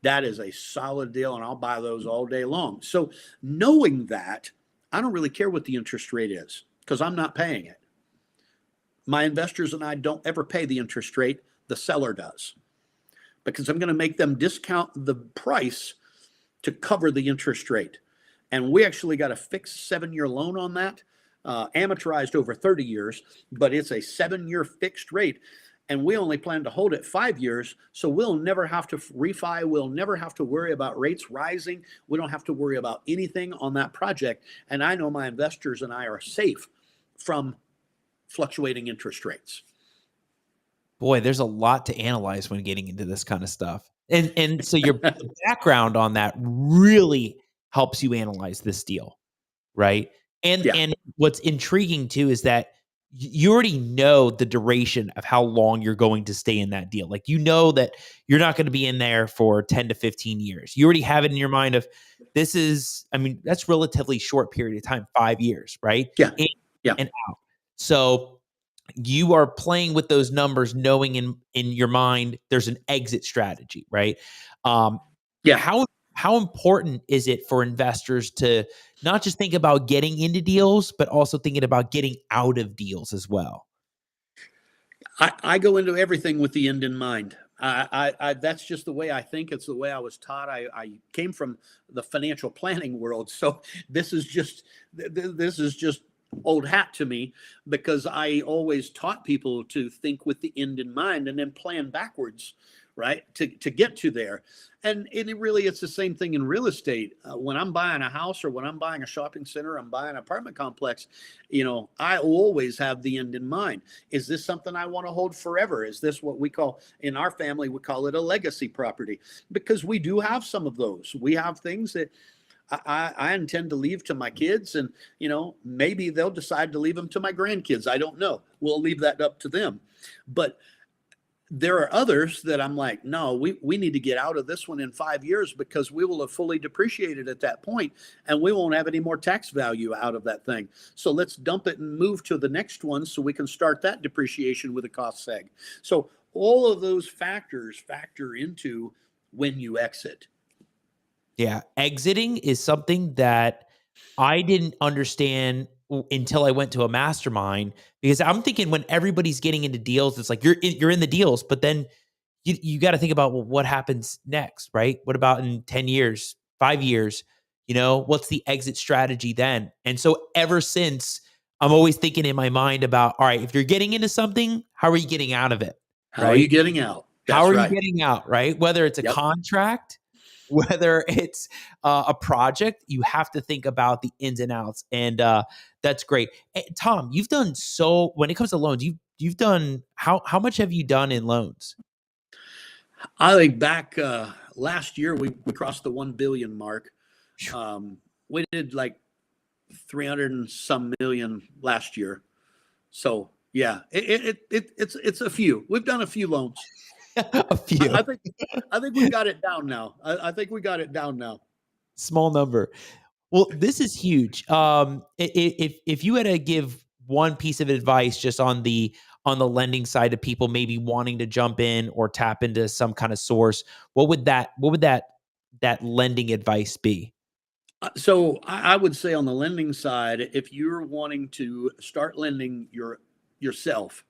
C: That is a solid deal, and I'll buy those all day long. So knowing that, I don't really care what the interest rate is because I'm not paying it. My investors and I don't ever pay the interest rate. The seller does, because I'm going to make them discount the price to cover the interest rate. And we actually got a fixed 7-year loan on that, amortized over 30 years, but it's a 7-year fixed rate. And we only plan to hold it 5 years. So we'll never have to refi. We'll never have to worry about rates rising. We don't have to worry about anything on that project. And I know my investors and I are safe from fluctuating interest rates.
A: Boy, there's a lot to analyze when getting into this kind of stuff. And so your background on that really helps you analyze this deal, right? And what's intriguing too is that you already know the duration of how long you're going to stay in that deal. Like, you know that you're not going to be in there for 10 to 15 years. You already have it in your mind of this is, I mean, that's relatively short period of time, 5 years, right?
C: Yeah.
A: And out. So you are playing with those numbers, knowing in your mind there's an exit strategy, right? How important is it for investors to not just think about getting into deals, but also thinking about getting out of deals as well?
C: I go into everything with the end in mind. I that's just the way I think. It's the way I was taught. I came from the financial planning world, so this is just old hat to me, because I always taught people to think with the end in mind and then plan backwards, right, to get to there. And it's the same thing in real estate. When I'm buying a house or when I'm buying a shopping center, I'm buying an apartment complex, I always have the end in mind. Is this something I want to hold forever? Is this what we call, in our family, we call it a legacy property? Because we do have some of those. We have things that I intend to leave to my kids, and maybe they'll decide to leave them to my grandkids. I don't know. We'll leave that up to them. But there are others that I'm like, no, we need to get out of this one in 5 years, because we will have fully depreciated at that point and we won't have any more tax value out of that thing. So let's dump it and move to the next one so we can start that depreciation with a cost seg. So all of those factors factor into when you exit.
A: Yeah. Exiting is something that I didn't understand until I went to a mastermind, because I'm thinking when everybody's getting into deals, it's like you're in the deals, but then you got to think about, well, what happens next, right? What about in 10 years, 5 years? What's the exit strategy then? And so ever since, I'm always thinking in my mind about, all right, if you're getting into something, how are you getting out of it?
C: How are you getting out?
A: How are you getting out, right? Whether it's a contract, whether it's a project, you have to think about the ins and outs. And that's great. Hey, Tom, you've done when it comes to loans, you've done, how much have you done in loans?
C: I think back last year, we crossed the 1 billion mark. We did like 300 and some million last year. So yeah, it's a few. We've done a few loans.
A: A few.
C: I think we got it down now. I think we got it down now.
A: Small number. Well, this is huge. If you had to give one piece of advice just on the lending side of people maybe wanting to jump in or tap into some kind of source, what would that lending advice be?
C: So I would say on the lending side, if you're wanting to start lending yourself,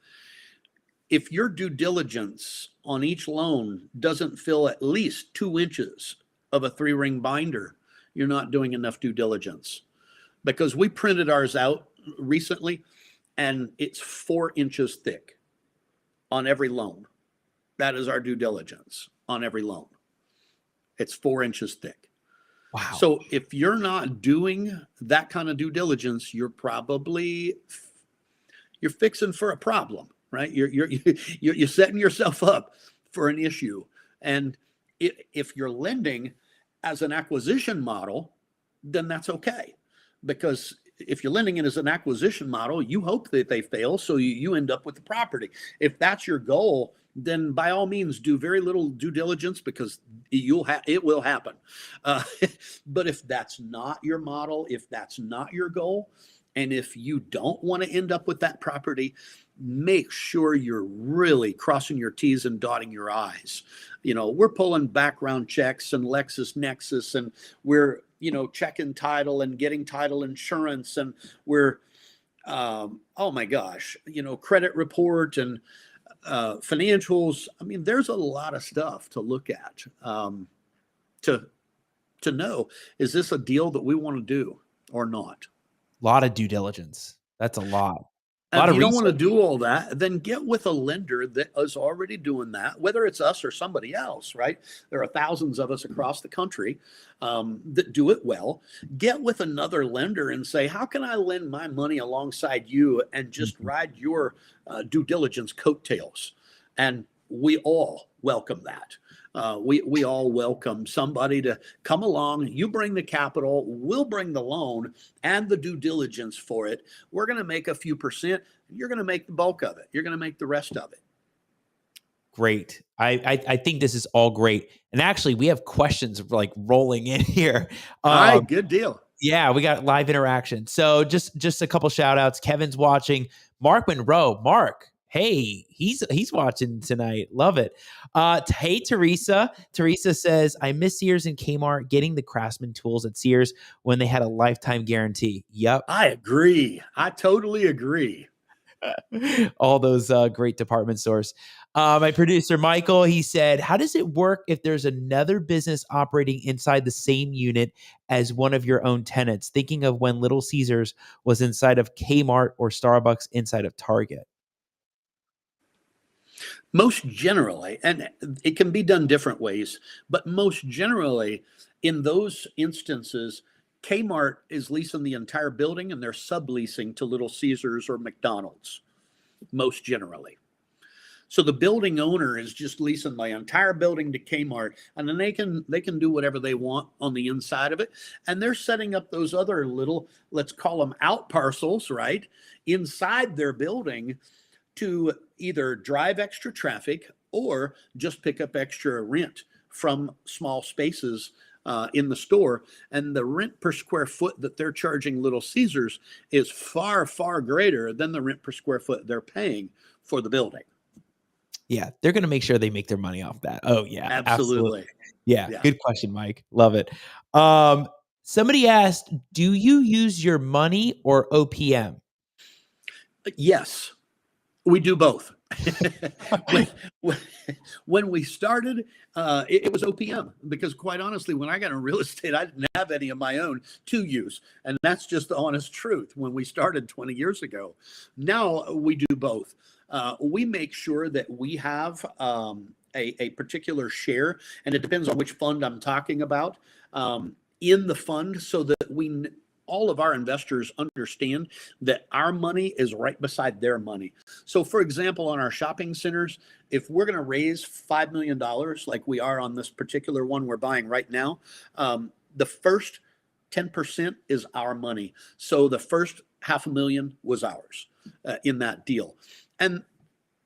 C: if your due diligence on each loan doesn't fill at least 2 inches of a 3-ring binder, you're not doing enough due diligence. Because we printed ours out recently and it's 4 inches thick on every loan. That is our due diligence on every loan. It's 4 inches thick.
A: Wow.
C: So if you're not doing that kind of due diligence, you're fixing for a problem. Right, you're setting yourself up for an issue. And if you're lending as an acquisition model, then that's okay, because if you're lending it as an acquisition model, you hope that they fail, so you end up with the property. If that's your goal, then by all means do very little due diligence, because it will happen. Uh, but if that's not your model, if that's not your goal, and if you don't want to end up with that property, make sure you're really crossing your T's and dotting your I's. We're pulling background checks and LexisNexis, and we're, checking title and getting title insurance, and we're, oh my gosh, credit report and financials. I mean, there's a lot of stuff to look at, to know, is this a deal that we want to do or not?
A: A lot of due diligence. That's a lot.
C: And if you don't want to do all that, then get with a lender that is already doing that, whether it's us or somebody else, right? There are thousands of us across the country that do it well. Get with another lender and say, how can I lend my money alongside you and just ride your due diligence coattails? And we all welcome that. We all welcome somebody to come along. You bring the capital, we'll bring the loan and the due diligence for it. We're going to make a few percent. You're going to make the bulk of it. You're going to make the rest of it.
A: Great. I think this is all great. And actually, we have questions like rolling in here.
C: All right, good deal.
A: Yeah, we got live interaction. So just a couple shout outs. Kevin's watching. Mark Monroe. Mark. Hey, he's watching tonight. Love it. Hey, Teresa. Teresa says, I miss Sears and Kmart getting the Craftsman tools at Sears when they had a lifetime guarantee. Yep.
C: I agree. I totally agree.
A: All those great department stores. My producer, Michael, he said, how does it work if there's another business operating inside the same unit as one of your own tenants? Thinking of when Little Caesars was inside of Kmart or Starbucks inside of Target.
C: Most generally, and it can be done different ways, but most generally in those instances, Kmart is leasing the entire building and they're subleasing to Little Caesars or McDonald's, most generally. So the building owner is just leasing the entire building to Kmart, and then they can do whatever they want on the inside of it. And they're setting up those other little, let's call them out parcels, right, inside their building to either drive extra traffic or just pick up extra rent from small spaces in the store. And the rent per square foot that they're charging Little Caesars is far, far greater than the rent per square foot they're paying for the building.
A: Yeah, they're going to make sure they make their money off that. Oh, yeah.
C: Absolutely.
A: Yeah, good question, Mike. Love it. Somebody asked, do you use your money or OPM?
C: Yes, we do both. When we started, it was OPM, because quite honestly, when I got in real estate, I didn't have any of my own to use. And that's just the honest truth when we started 20 years ago. Now we do both. We make sure that we have a particular share, and it depends on which fund I'm talking about, in the fund, so that all of our investors understand that our money is right beside their money. So for example, on our shopping centers, if we're going to raise $5 million, like we are on this particular one we're buying right now, the first 10% is our money. So the first $500,000 was ours in that deal. And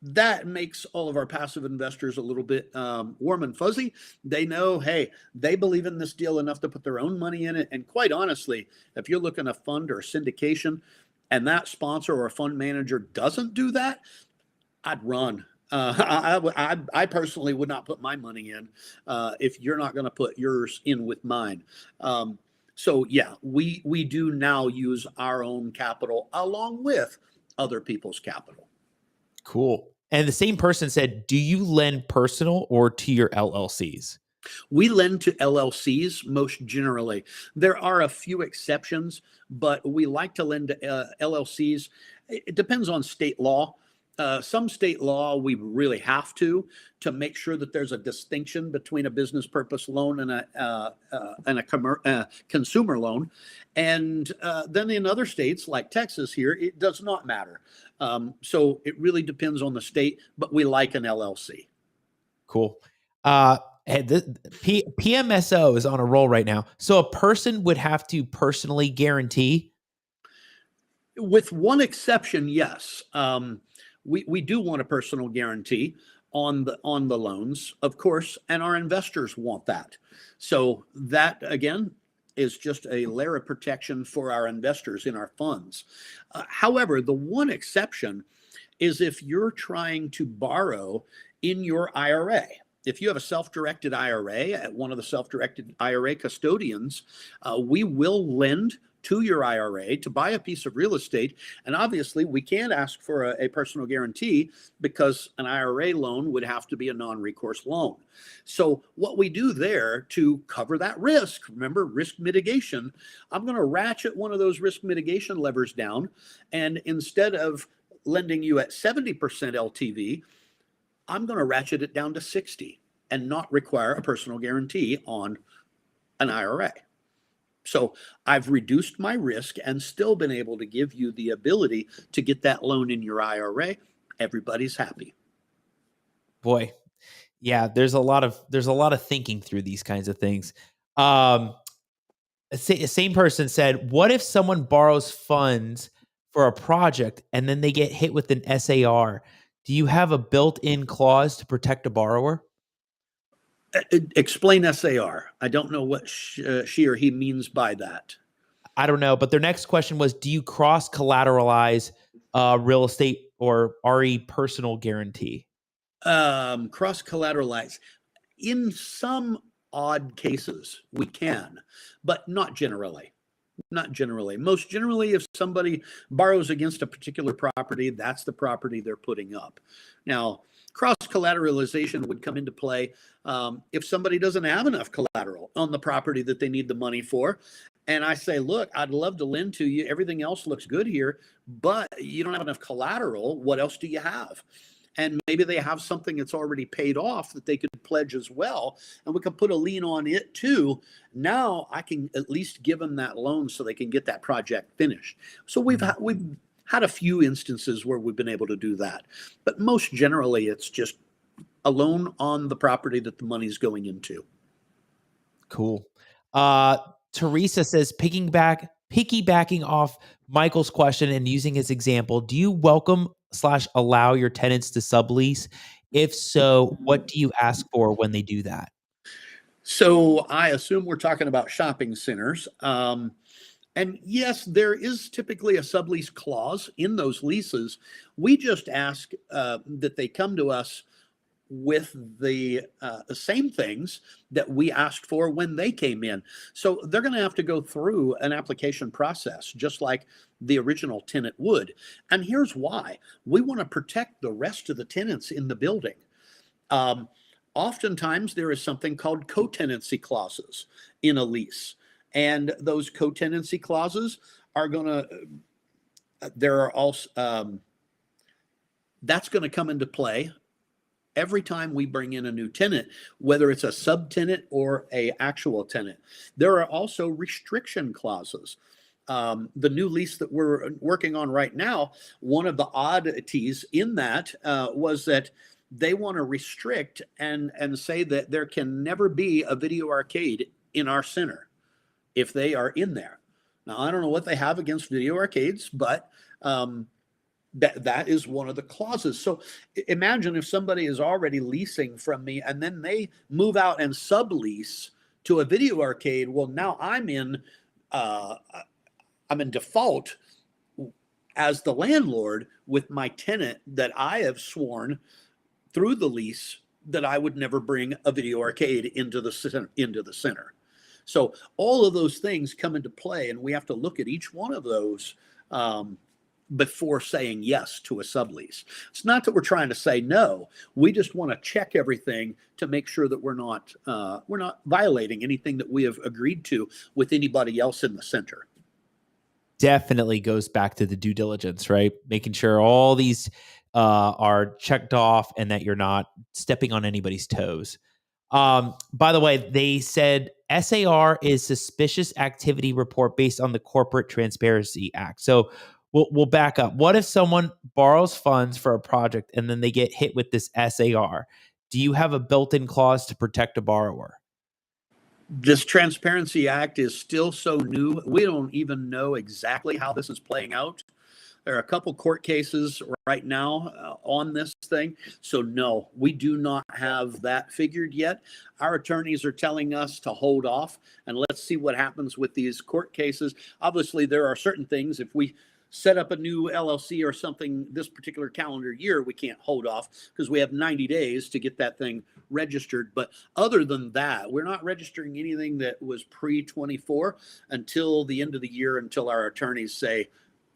C: that makes all of our passive investors a little bit warm and fuzzy. They know, hey, they believe in this deal enough to put their own money in it. And quite honestly, if you're looking at a fund or a syndication and that sponsor or a fund manager doesn't do that, I'd run. I personally would not put my money in if you're not going to put yours in with mine. So yeah, we do now use our own capital along with other people's capital.
A: Cool. And the same person said, do you lend personal or to your LLCs?
C: We lend to LLCs most generally. There are a few exceptions, but we like to lend to LLCs. It depends on state law. Some state law, we really have to make sure that there's a distinction between a business purpose loan and a consumer loan. And then in other states like Texas here, it does not matter. So it really depends on the state, but we like an LLC.
A: Cool. PMSO is on a roll right now. So a person would have to personally guarantee.
C: With one exception, yes. We do want a personal guarantee on the loans, of course, and our investors want that. So that again is just a layer of protection for our investors in our funds. However, the one exception is if you're trying to borrow in your IRA. If you have a self-directed IRA at one of the self-directed IRA custodians, we will lend to your IRA to buy a piece of real estate. And obviously, we can't ask for a personal guarantee because an IRA loan would have to be a non-recourse loan. So what we do there to cover that risk, remember risk mitigation, I'm going to ratchet one of those risk mitigation levers down. And instead of lending you at 70% LTV, I'm going to ratchet it down to 60 and not require a personal guarantee on an IRA. So I've reduced my risk and still been able to give you the ability to get that loan in your IRA. Everybody's happy.
A: Boy, yeah, there's a lot of thinking through these kinds of things. Same person said, what if someone borrows funds for a project and then they get hit with an SAR? Do you have a built-in clause to protect a borrower?
C: Explain SAR. I don't know what she or he means by that.
A: I don't know, but their next question was, do you cross collateralize real estate or RE personal guarantee?
C: Cross collateralize. In some odd cases, we can, but not generally. Not generally. Most generally, if somebody borrows against a particular property, that's the property they're putting up. Now, cross collateralization would come into play if somebody doesn't have enough collateral on the property that they need the money for. And I say, look, I'd love to lend to you. Everything else looks good here, but you don't have enough collateral. What else do you have? And maybe they have something that's already paid off that they could pledge as well, and we can put a lien on it too. Now I can at least give them that loan so they can get that project finished. So we've had a few instances where we've been able to do that, but most generally it's just a loan on the property that the money's going into.
A: Cool. Teresa says, piggybacking off Michael's question and using his example, do you welcome/allow your tenants to sublease? If so, what do you ask for when they do that?
C: So I assume we're talking about shopping centers. And yes, there is typically a sublease clause in those leases. We just ask that they come to us with the same things that we asked for when they came in. So they're going to have to go through an application process, just like the original tenant would. And here's why. We want to protect the rest of the tenants in the building. Oftentimes there is something called co-tenancy clauses in a lease. And those co-tenancy clauses are going to, there are also, that's going to come into play every time we bring in a new tenant, whether it's a subtenant or a actual tenant. There are also restriction clauses. The new lease that we're working on right now, one of the oddities in that was that they want to restrict and say that there can never be a video arcade in our center if they are in there. Now, I don't know what they have against video arcades, but that is one of the clauses. So imagine if somebody is already leasing from me and then they move out and sublease to a video arcade. Well, now I'm in default as the landlord with my tenant that I have sworn through the lease that I would never bring a video arcade into the center. So all of those things come into play, and we have to look at each one of those before saying yes to a sublease. It's not that we're trying to say no. We just want to check everything to make sure that we're not violating anything that we have agreed to with anybody else in the center.
A: Definitely goes back to the due diligence, right? Making sure all these are checked off and that you're not stepping on anybody's toes. By the way, they said SAR is suspicious activity report based on the Corporate Transparency Act. So we'll back up. What if someone borrows funds for a project and then they get hit with this SAR? Do you have a built-in clause to protect a borrower?
C: This Transparency Act is still so new. We don't even know exactly how this is playing out. There are a couple court cases right now on this thing. So no, we do not have that figured yet. Our attorneys are telling us to hold off and let's see what happens with these court cases. Obviously, there are certain things, if we set up a new LLC or something this particular calendar year, we can't hold off because we have 90 days to get that thing registered. But other than that, we're not registering anything that was pre-24 until the end of the year, until our attorneys say,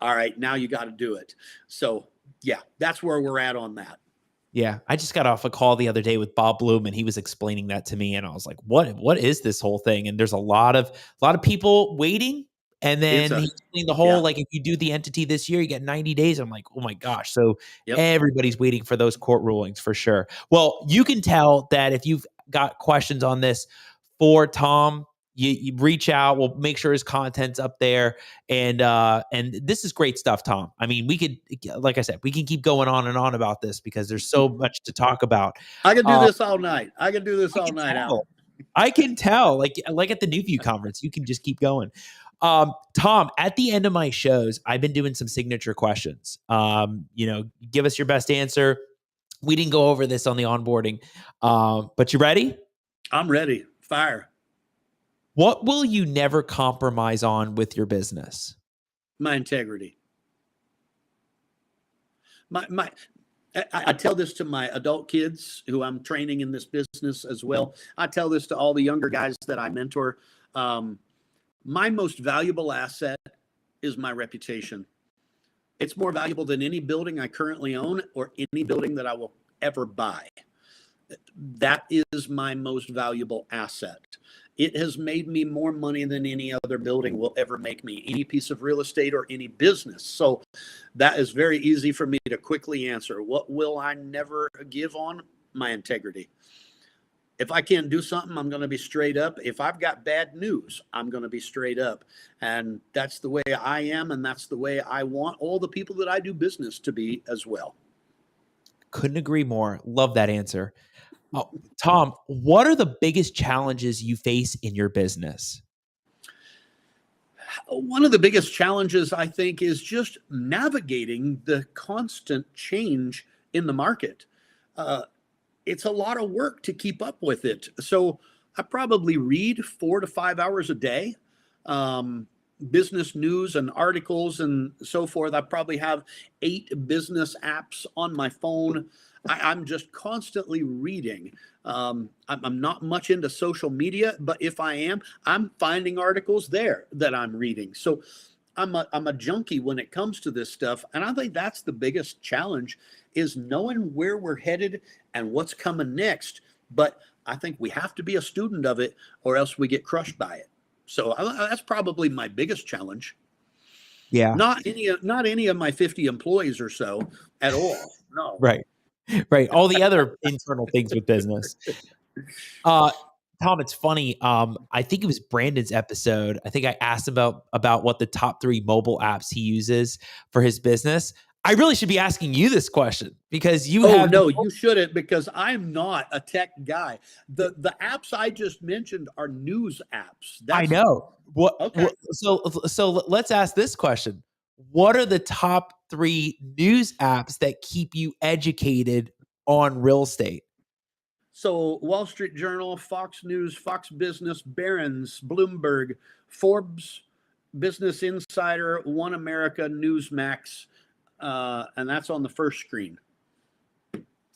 C: all right, now you got to do it. So yeah, that's where we're at on that.
A: Yeah, I just got off a call the other day with Bob Bloom, and he was explaining that to me, and I was like, "What is this whole thing?" And there's a lot of people waiting, and then he's explaining the whole like if you do the entity this year, you get 90 days. I'm like, "Oh my gosh!" So everybody's waiting for those court rulings for sure. Well, you can tell that if you've got questions on this for Tom, you reach out. We'll make sure his content's up there. And this is great stuff, Tom. I mean, we could, like I said, we can keep going on and on about this because there's so much to talk about.
C: I can do this all night. I can do this all night, Al.
A: I can tell, like at the New View conference, you can just keep going. Tom, at the end of my shows, I've been doing some signature questions. Give us your best answer. We didn't go over this on the onboarding, but you ready?
C: I'm ready. Fire.
A: What will you never compromise on with your business?
C: My integrity. I tell this to my adult kids who I'm training in this business as well. I tell this to all the younger guys that I mentor. My most valuable asset is my reputation. It's more valuable than any building I currently own or any building that I will ever buy. That is my most valuable asset. It has made me more money than any other building will ever make me, any piece of real estate or any business. So that is very easy for me to quickly answer. What will I never give on? My integrity. If I can't do something, I'm going to be straight up. If I've got bad news, I'm going to be straight up. And that's the way I am. And that's the way I want all the people that I do business to be as well.
A: Couldn't agree more. Love that answer. Oh, Tom, what are the biggest challenges you face in your business?
C: One of the biggest challenges, I think, is just navigating the constant change in the market. It's a lot of work to keep up with it. So I probably read 4 to 5 hours a day, business news and articles and so forth. I probably have 8 business apps on my phone. I'm just constantly reading. I'm not much into social media, but if I am, I'm finding articles there that I'm reading. So I'm a junkie when it comes to this stuff. And I think that's the biggest challenge is knowing where we're headed and what's coming next. But I think we have to be a student of it or else we get crushed by it. So that's probably my biggest challenge.
A: Yeah.
C: Not any of my 50 employees or so at all. No.
A: Right. All the other internal things with business. Tom, it's funny. I think it was Brandon's episode. I think I asked about what the top 3 mobile apps he uses for his business. I really should be asking you this question because you have.
C: No, you shouldn't because I'm not a tech guy. The apps I just mentioned are news apps.
A: I know.
C: Okay.
A: So let's ask this question. What are the top 3 news apps that keep you educated on real estate?
C: So Wall Street Journal, Fox News, Fox Business, Barron's, Bloomberg, Forbes, Business Insider, One America, Newsmax, and that's on the first screen.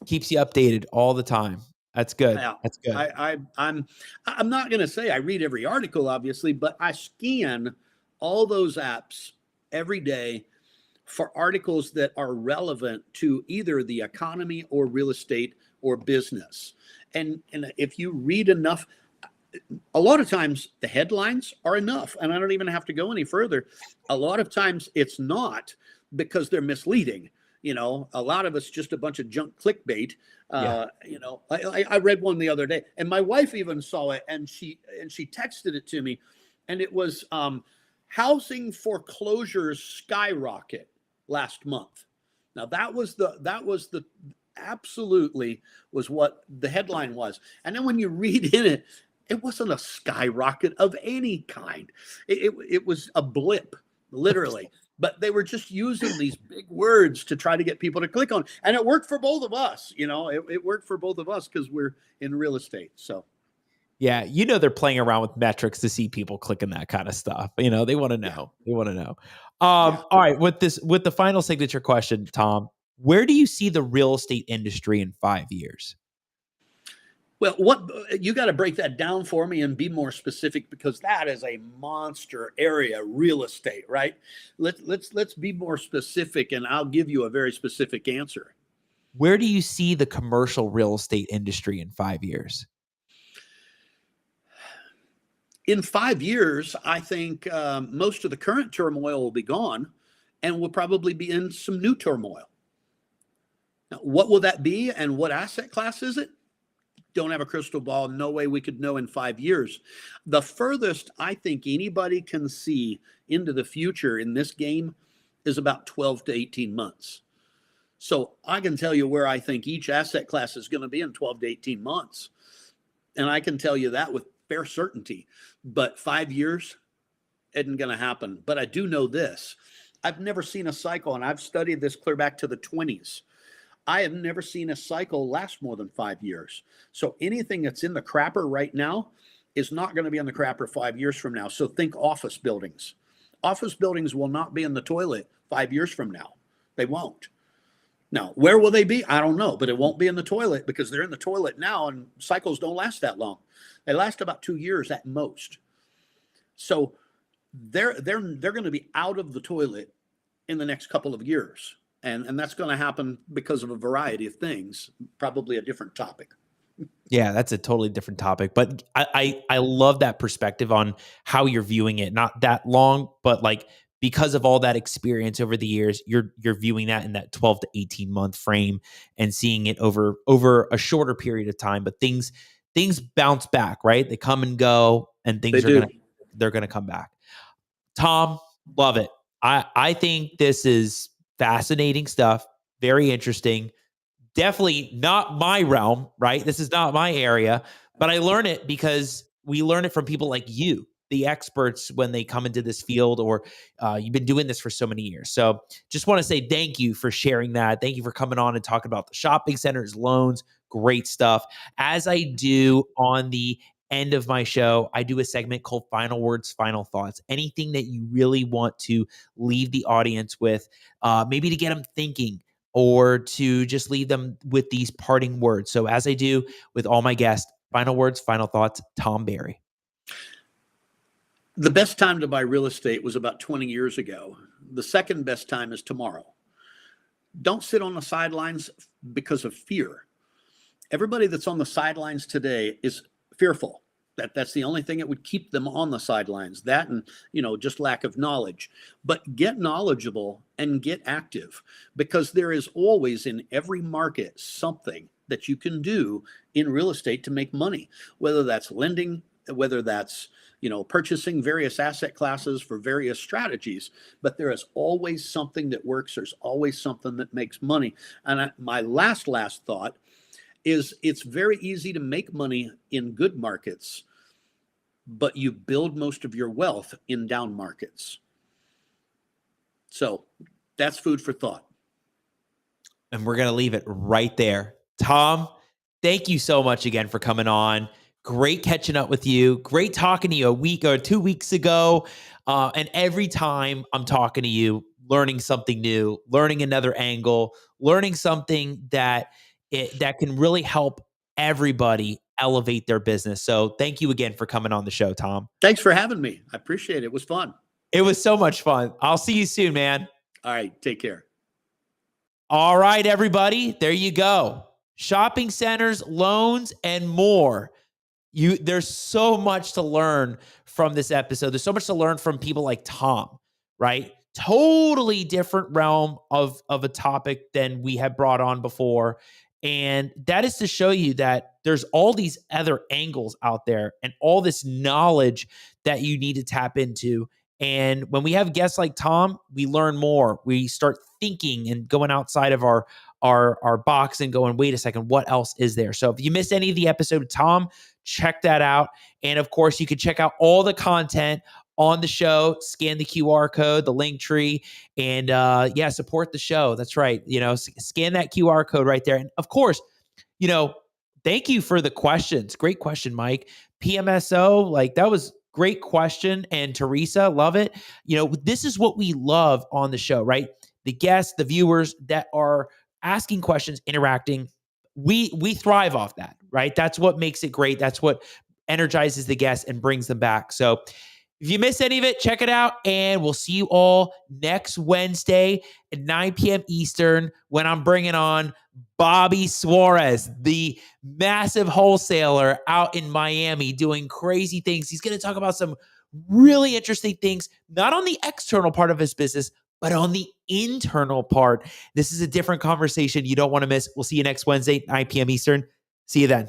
A: Keeps you updated all the time. That's good.
C: Yeah,
A: that's good.
C: I'm not going to say I read every article, obviously, but I scan all those apps every day for articles that are relevant to either the economy or real estate or business. And if you read enough, a lot of times the headlines are enough, and I don't even have to go any further. A lot of times it's not because they're misleading. You know, a lot of it's just a bunch of junk clickbait. You know, I read one the other day, and my wife even saw it, and she texted it to me, and it was housing foreclosures skyrocket last month. Now that was the absolutely was what the headline was, and then when you read in it, it wasn't a skyrocket of any kind. It was a blip, literally. but they were just using these big words to try to get people to click on. And it worked for both of us. It worked for both of us because we're in real estate. So
A: Yeah, they're playing around with metrics to see people clicking that kind of stuff. They want to know.
C: yeah.
A: They want to know.
C: Yeah.
A: All right, with the final signature question, Tom, where do you see the real estate industry in 5 years?
C: Well, what you got to break that down for me and be more specific, because that is a monster area, real estate, right? Let's be more specific, and I'll give you a very specific answer.
A: Where do you see the commercial real estate industry in 5 years?
C: In 5 years, I think most of the current turmoil will be gone, and we'll probably be in some new turmoil. Now, what will that be, and what asset class is it? Don't have a crystal ball. No way we could know in 5 years. The furthest I think anybody can see into the future in this game is about 12 to 18 months. So I can tell you where I think each asset class is going to be in 12 to 18 months. And I can tell you that with fair certainty. But 5 years isn't going to happen. But I do know this. I've never seen a cycle, and I've studied this clear back to the 20s. I have never seen a cycle last more than 5 years. So anything that's in the crapper right now is not going to be in the crapper 5 years from now. So think office buildings. Office buildings will not be in the toilet 5 years from now. They won't. Now, where will they be? I don't know, but it won't be in the toilet, because they're in the toilet now, and cycles don't last that long. They last about 2 years at most. So they're going to be out of the toilet in the next couple of years. And that's going to happen because of a variety of things, probably a different topic.
A: Yeah, that's a totally different topic. But I love that perspective on how you're viewing it. Not that long, but like because of all that experience over the years, you're viewing that in that 12 to 18 month frame and seeing it over a shorter period of time. But things bounce back, right? They come and go, and they're gonna come back. Tom, love it. I think this is fascinating stuff. Very interesting. Definitely not my realm, right? This is not my area, but I learn it because we learn it from people like you, the experts, when they come into this field, or you've been doing this for so many years. So just want to say thank you for sharing that. Thank you for coming on and talking about the shopping centers, loans, great stuff. As I do on the end of my show, I do a segment called Final Words, Final Thoughts. Anything that you really want to leave the audience with, maybe to get them thinking, or to just leave them with these parting words. So as I do with all my guests, final words, final thoughts, Tom Barry.
C: The best time to buy real estate was about 20 years ago. The second best time is tomorrow. Don't sit on the sidelines because of fear. Everybody that's on the sidelines today is fearful. That's the only thing that would keep them on the sidelines. That and, just lack of knowledge. But get knowledgeable and get active, because there is always in every market something that you can do in real estate to make money, whether that's lending, whether that's, purchasing various asset classes for various strategies. But there is always something that works. There's always something that makes money. And my last thought is, it's very easy to make money in good markets, but you build most of your wealth in down markets. So that's food for thought.
A: And we're going to leave it right there. Tom, thank you so much again for coming on. Great catching up with you. Great talking to you a week or 2 weeks ago. And every time I'm talking to you, learning something new, learning another angle, learning something that can really help everybody elevate their business. So thank you again for coming on the show, Tom.
C: Thanks for having me. I appreciate it. It was fun.
A: It was so much fun. I'll see you soon, man.
C: All right. Take care.
A: All right, everybody. There you go. Shopping centers, loans, and more. There's so much to learn from this episode. There's so much to learn from people like Tom, right? Totally different realm of a topic than we have brought on before. And that is to show you that there's all these other angles out there and all this knowledge that you need to tap into. And when we have guests like Tom, we learn more. We start thinking and going outside of our box and going, wait a second, what else is there? So if you missed any of the episode of Tom, check that out. And of course, you can check out all the content on the show, scan the QR code, the link tree, and support the show. That's right. Scan that QR code right there. And of course, thank you for the questions. Great question, Mike. PMSO, like that was great question. And Teresa, love it. This is what we love on the show, right? The guests, the viewers that are asking questions, interacting. We thrive off that, right? That's what makes it great. That's what energizes the guests and brings them back. So if you missed any of it, check it out. And we'll see you all next Wednesday at 9 p.m. Eastern when I'm bringing on Bobby Suarez, the massive wholesaler out in Miami doing crazy things. He's going to talk about some really interesting things, not on the external part of his business, but on the internal part. This is a different conversation you don't want to miss. We'll see you next Wednesday, 9 p.m. Eastern. See you then.